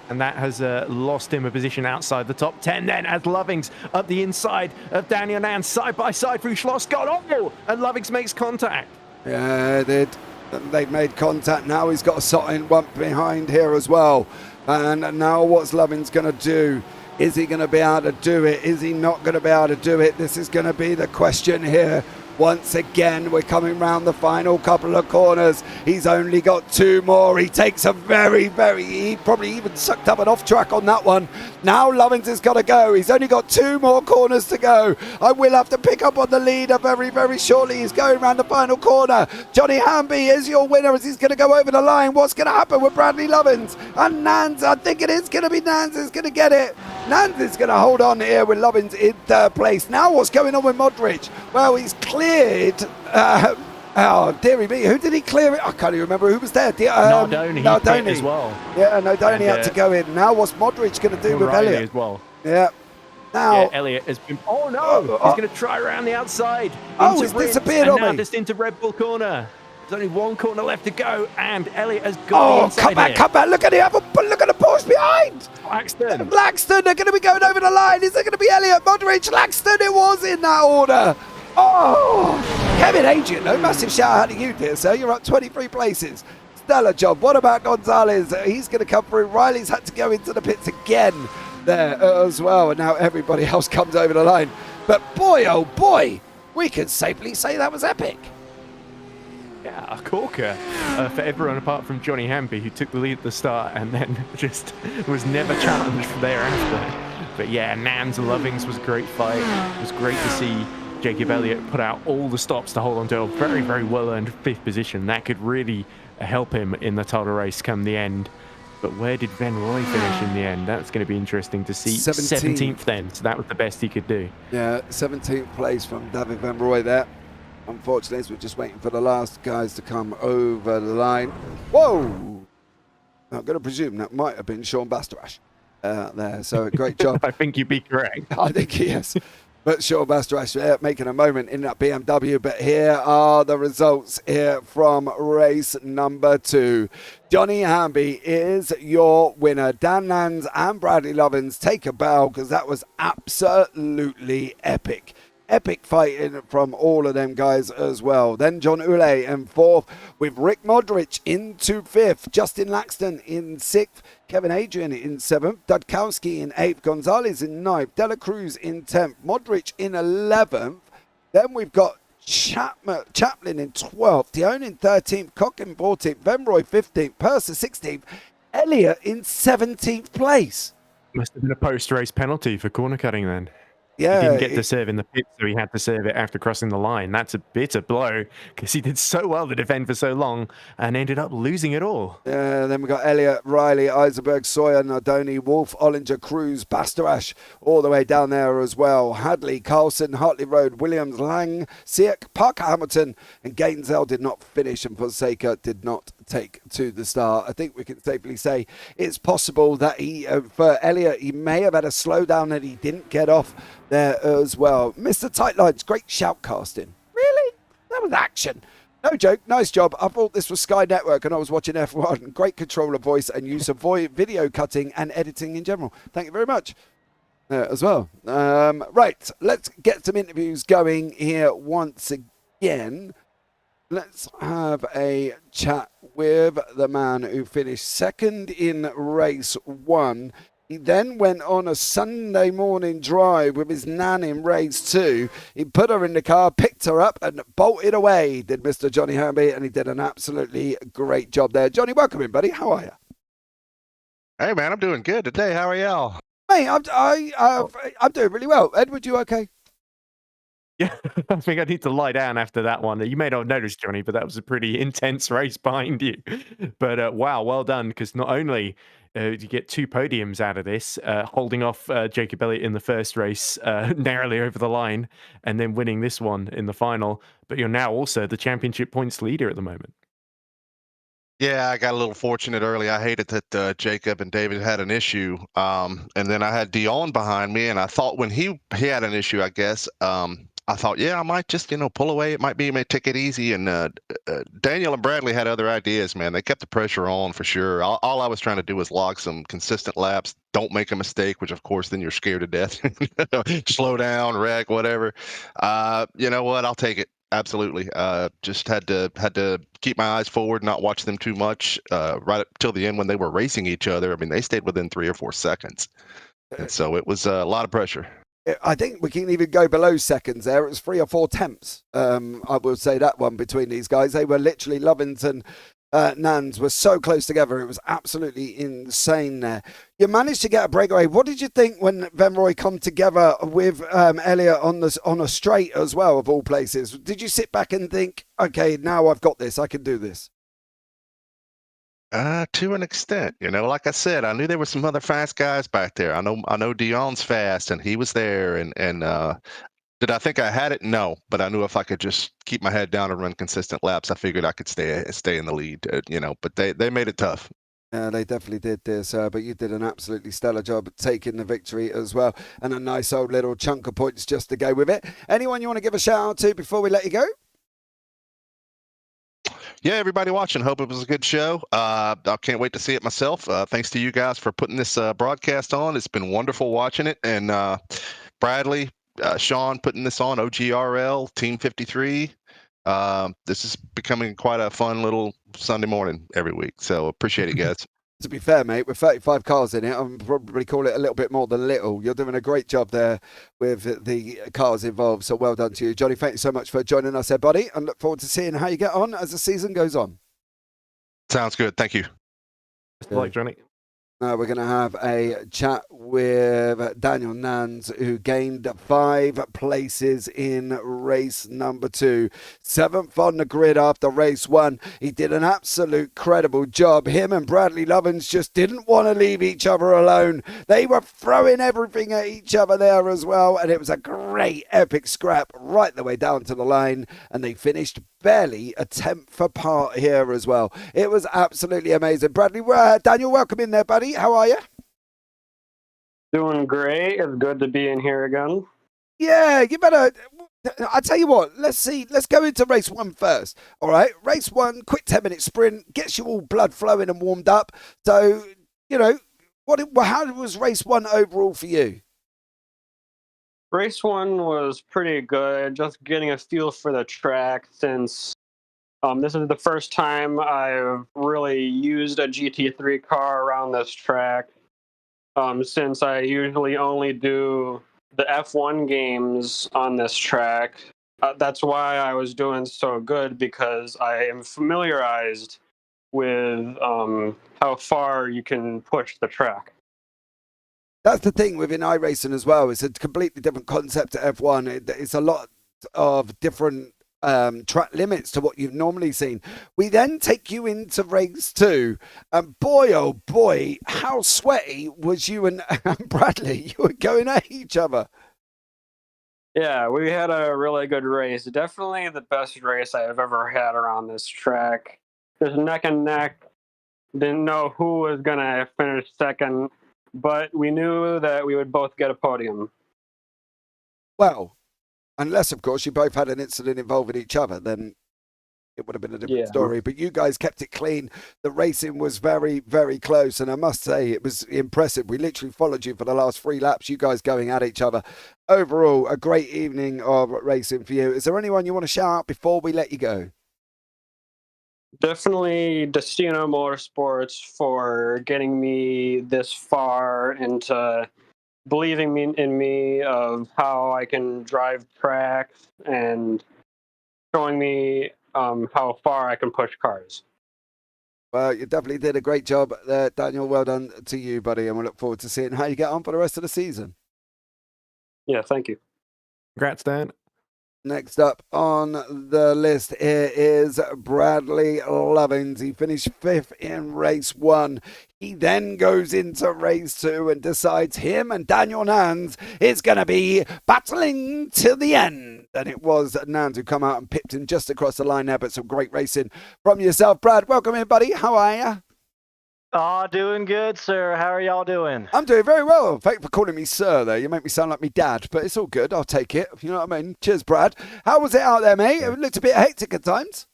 And that has lost him a position outside the top 10 then, as Lovings up the inside of Daniel Nance, side by side through Schloss. Oh, and Lovings makes contact. Yeah, they've made contact. Now he's got a Sotin one behind here as well. And now what's Lovings going to do? Is he going to be able to do it? Is he not going to be able to do it? This is going to be the question here. Once again, we're coming round the final couple of corners. He's only got 2 more. He takes a he probably even sucked up an off track on that one. Now Lovins has got to go. He's only got 2 more corners to go. I will have to pick up on the leader very, very shortly. He's going round the final corner. Johnny Hamby is your winner as he's going to go over the line. What's going to happen with Bradley Lovins? And Nans, I think it is going to be Nans is going to get it. Nans is going to hold on here with Lovins in 3rd place. Now what's going on with Modric? Well, he's cleared. Oh, dearie me. Who did he clear it? I can't even remember who was there. Nardoni as well. Yeah, Nardoni had to go in. Now what's Modric going to do with Elliot? As well. Yeah. Now, yeah, Elliot has been... Oh, no. He's going to try around the outside. Oh, he's disappeared on me. Now just into Red Bull corner. There's only 1 corner left to go, and Elliot has got the inside come back. Look at him. Look at the Porsche behind. Laxton, they're going to be going over the line. Is it going to be Elliot, Modric, Laxton? It was in that order. Oh, Kevin Adrian, no massive shout out to you, dear sir. You're up 23 places. Stellar job. What about Gonzalez? He's going to come through. Riley's had to go into the pits again there as well. And now everybody else comes over the line. But boy, oh boy, we can safely say that was epic. Yeah, a corker for everyone apart from Johnny Hamby, who took the lead at the start and then just was never challenged thereafter. But yeah, Nans Lovings was a great fight. It was great to see Jacob Elliott put out all the stops to hold on to a very, very well-earned 5th position. That could really help him in the title race come the end. But where did Van Roy finish in the end? That's going to be interesting to see. 17th then, so that was the best he could do. Yeah, 17th place from David Van Roy there. Unfortunately, we're just waiting for the last guys to come over the line. Whoa! I'm going to presume that might have been Sean Bastarash there. So great job. I think you'd be correct. I think he is. But Sean Bastarash making a moment in that BMW. But here are the results here from race number 2. Johnny Hamby is your winner. Dan Nans and Bradley Lovins take a bow because that was absolutely epic. Epic fighting from all of them guys as well. Then John Uley in 4th with Rick Modric into 5th. Justin Laxton in 6th. Kevin Adrian in 7th. Dudkowski in 8th. Gonzalez in 9th. Dela Cruz in 10th. Modric in 11th. Then we've got Chaplin in 12th. Dion in 13th. Cock in 14th. Venroy 15th. Purser 16th. Elliott in 17th place. Must have been a post-race penalty for corner cutting then. Yeah, he didn't get to serve in the pit, so he had to serve it after crossing the line. That's a bitter blow because he did so well to defend for so long and ended up losing it all. Yeah, then we got Elliott, Riley, Eisenberg, Sawyer, Nardoni, Wolf, Ollinger, Cruz, Bastarash, all the way down there as well. Hadley, Carlson, Hartley Road, Williams, Lang, Siak, Parker Hamilton, and Gainesville did not finish, and Fonseca did not take to the start. I think we can safely say it's possible that for Elliott, he may have had a slowdown that he didn't get off there as well. Mr. Tightlines, great shoutcasting. Really? That was action. No joke, nice job. I thought this was Sky Network and I was watching F1. Great control of voice and use of video cutting and editing in general. Thank you very much as well. Right, let's get some interviews going here once again. Let's have a chat with the man who finished 2nd in race 1. He then went on a Sunday morning drive with his nan in race 2. He put her in the car, picked her up and bolted away, did Mr. Johnny Hamby, and he did an absolutely great job there. Johnny, welcome in, buddy. How are you? Hey, man, I'm doing good today. How are y'all? Hey, I'm doing really well. Edward, you okay? Yeah, I think I need to lie down after that one. You may not have noticed, Johnny, but that was a pretty intense race behind you. But wow, well done, because not only did you get 2 podiums out of this, holding off Jacob Elliott in the first race narrowly over the line, and then winning this one in the final, but you're now also the championship points leader at the moment. Yeah, I got a little fortunate early. I hated that Jacob and David had an issue, and then I had Dion behind me, and I thought when he had an issue, I guess, I thought, yeah, I might just pull away. It might be, may take it easy. And Daniel and Bradley had other ideas, man. They kept the pressure on for sure. All I was trying to do was log some consistent laps. Don't make a mistake, which of course then you're scared to death. Slow down, wreck, whatever. You know what? I'll take it. Absolutely. Just had to keep my eyes forward, not watch them too much. Right up till the end when they were racing each other, I mean, they stayed within 3 or 4 seconds, and so it was a lot of pressure. I think we can even go below seconds there. It was 3 or 4 tenths. I will say that one between these guys. They were literally Lovins and Nans were so close together. It was absolutely insane there. You managed to get a breakaway. What did you think when Venroy come together with Elliot on a straight as well, of all places? Did you sit back and think, okay, now I've got this, I can do this? To an extent, like I said, I knew there were some other fast guys back there. I know Dion's fast, and he was there. And did I think I had it? No, but I knew if I could just keep my head down and run consistent laps, I figured I could stay in the lead. But they made it tough. Yeah, they definitely did this, but you did an absolutely stellar job at taking the victory as well, and a nice old little chunk of points just to go with it. Anyone you want to give a shout out to before we let you go? Yeah, everybody watching, hope it was a good show. I can't wait to see it myself. Thanks to you guys for putting this broadcast on. It's been wonderful watching it. And Bradley, Sean putting this on, OGRL, Team 53. This is becoming quite a fun little Sunday morning every week. So appreciate it, guys. To be fair, mate, with 35 cars in it, I'd probably call it a little bit more than little. You're doing a great job there with the cars involved, so well done to you. Johnny, thank you so much for joining us there, buddy, and look forward to seeing how you get on as the season goes on. Sounds good. Thank you. Best of luck, Johnny. We're going to have a chat with Daniel Nans, who gained 5 places in race number 2. 7th on the grid after race 1. He did an absolute credible job. Him and Bradley Lovins just didn't want to leave each other alone. They were throwing everything at each other there as well, and it was a great epic scrap right the way down to the line, and they finished barely a 10th apart here as well. It was absolutely amazing. Bradley, Daniel, welcome in there, buddy. How are you? Doing great. It's good to be in here again. Yeah, you better. I'll tell you what, let's go into race 1 first. All right, race 1, quick 10-minute sprint, gets you all blood flowing and warmed up. So, how was race 1 overall for you? Race 1 was pretty good, just getting a feel for the track since this is the first time I've really used a GT3 car around this track, since I usually only do the F1 games on this track. That's why I was doing so good, because I am familiarized with how far you can push the track. That's the thing within iRacing as well. It's a completely different concept to F1. It's a lot of different track limits to what you've normally seen. We then take you into race 2, and boy, oh boy, how sweaty was you and Bradley. You were going at each other. Yeah, we had a really good race. Definitely the best race I've ever had around this track. Just neck and neck. Didn't know who was going to finish second, but we knew that we would both get a podium. Well, unless, of course, you both had an incident involving each other, then it would have been a different story. But you guys kept it clean. The racing was very, very close, and I must say it was impressive. We literally followed you for the last 3 laps, you guys going at each other. Overall, a great evening of racing for you. Is there anyone you want to shout out before we let you go? Definitely Destino Motorsports for getting me this far into believing in me of how I can drive tracks and showing me how far I can push cars. Well, you definitely did a great job there, Daniel. Well done to you, buddy, and we look forward to seeing how you get on for the rest of the season. Yeah, thank you. Congrats, Dan. Next up on the list here is Bradley Lovins. He finished 5th in race 1. He then goes into race 2 and decides him and Daniel Nans is going to be battling to the end. And it was Nans who come out and pipped him just across the line there, but some great racing from yourself, Brad. Welcome in, buddy. How are you? Doing good, sir. How are y'all doing? I'm doing very well. Thank you for calling me sir there. You make me sound like me dad, but it's all good. I'll take it. You know what I mean? Cheers, Brad. How was it out there, mate? It looked a bit hectic at times.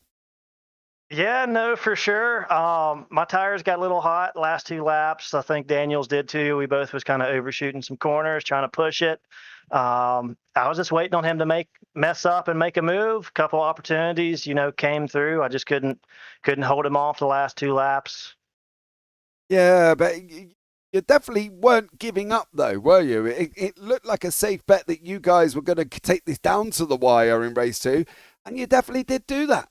Yeah, no, for sure. My tires got a little hot last 2 laps. I think Daniel's did too. We both was kind of overshooting some corners, trying to push it. I was just waiting on him to mess up and make a move. Couple opportunities, came through. I just couldn't hold him off the last 2 laps. Yeah, but you definitely weren't giving up, though, were you? It looked like a safe bet that you guys were going to take this down to the wire in race 2, and you definitely did do that.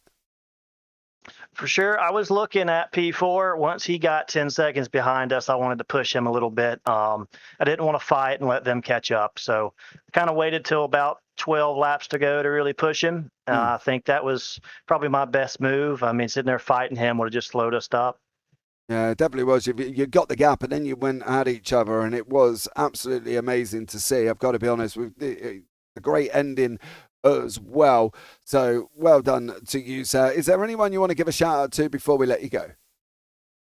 For sure. I was looking at P4. Once he got 10 seconds behind us, I wanted to push him a little bit. I didn't want to fight and let them catch up. So kind of waited till about 12 laps to go to really push him. I think that was probably my best move. I mean, sitting there fighting him would have just slowed us up. Yeah, it definitely was. You got the gap and then you went at each other, and it was absolutely amazing to see. I've got to be honest, with a great ending as well. So well done to you, sir. Is there anyone you want to give a shout out to before we let you go?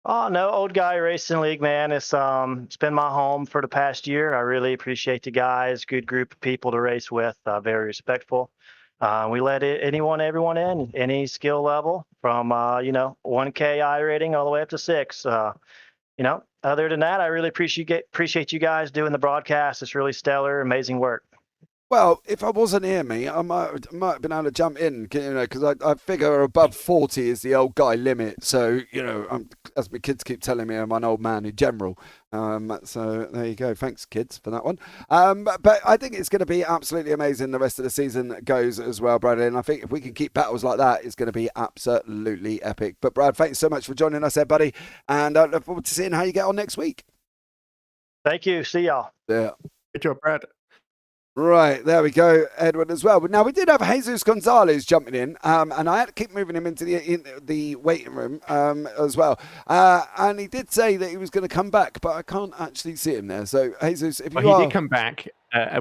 Oh, no, Old Guy Racing League, man. It's been my home for the past year. I really appreciate the guys. Good group of people to race with. Very respectful. We let everyone in, any skill level from, 1K I rating all the way up to 6. Other than that, I really appreciate you guys doing the broadcast. It's really stellar, amazing work. Well, if I wasn't here, me, I might have been able to jump in, because I figure above 40 is the old guy limit. So, as my kids keep telling me, I'm an old man in general. So there you go. Thanks, kids, for that one. But I think it's going to be absolutely amazing. The rest of the season goes as well, Bradley. And I think if we can keep battles like that, it's going to be absolutely epic. But Brad, thanks so much for joining us there, buddy. And I look forward to seeing how you get on next week. Thank you. See y'all. Yeah. Good job, Brad. Right, there we go, Edward, as well. But now we did have Jesus Gonzalez jumping in, and I had to keep moving him into the waiting room as well. And he did say that he was going to come back, but I can't actually see him there. So, Jesus, if you He did come back.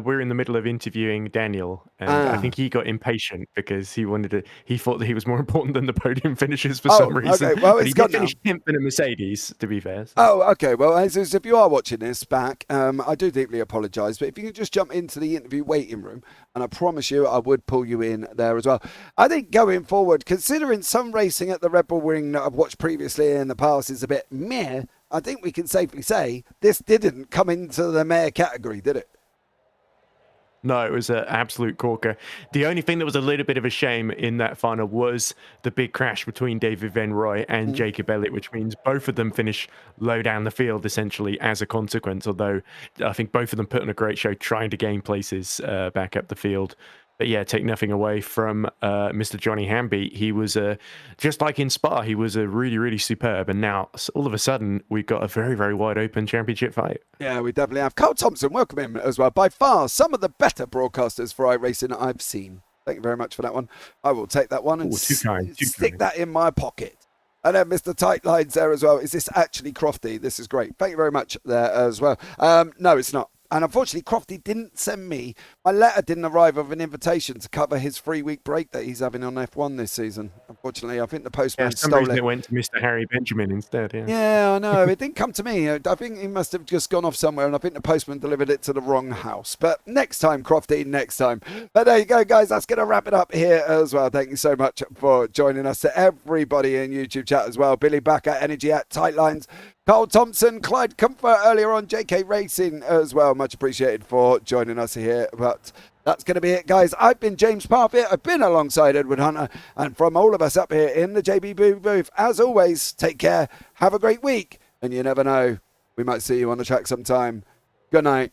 We're in the middle of interviewing Daniel, and I think he got impatient because he thought that he was more important than the podium finishers for some reason. Okay, well, but he did finish 10th in a Mercedes, to be fair. So. Oh, okay. Well, Jesus, if you are watching this back, I do deeply apologise, but if you could just jump into the interview waiting room, and I promise you I would pull you in there as well. I think going forward, considering some racing at the Redbull Ring that I've watched previously in the past is a bit meh, I think we can safely say this didn't come into the meh category, did it? No, it was an absolute corker. The only thing that was a little bit of a shame in that final was the big crash between David Van Roy and Jacob Elliott, which means both of them finish low down the field, essentially, as a consequence, although I think both of them put on a great show trying to gain places back up the field. But yeah, take nothing away from Mr. Johnny Hamby. He was, just like in Spa, he was a really, really superb. And now, all of a sudden, we've got a very, very wide open championship fight. Yeah, we definitely have. Carl Thompson, welcome him as well. By far, some of the better broadcasters for iRacing I've seen. Thank you very much for that one. I will take that one and stick that in my pocket. And then Mr. Tight Lines there as well. Is this actually Crofty? This is great. Thank you very much there as well. No, it's not. And unfortunately, Crofty didn't send me, my letter didn't arrive of an invitation to cover his 3-week break that he's having on F1 this season. Unfortunately, I think the postman stole it. It went to Mr. Harry Benjamin instead, Yeah, I know. It didn't come to me. I think he must have just gone off somewhere, and I think the postman delivered it to the wrong house. But next time, Crofty, next time. But there you go, guys. That's going to wrap it up here as well. Thank you so much for joining us. To everybody in YouTube chat as well. Billy Backer, Energy at Tight Lines. Carl Thompson, Clyde Comfort earlier on, JK Racing as well. Much appreciated for joining us here. But that's going to be it, guys. I've been James Parfitt. I've been alongside Edward Hunter. And from all of us up here in the JPB booth, as always, take care. Have a great week. And you never know, we might see you on the track sometime. Good night.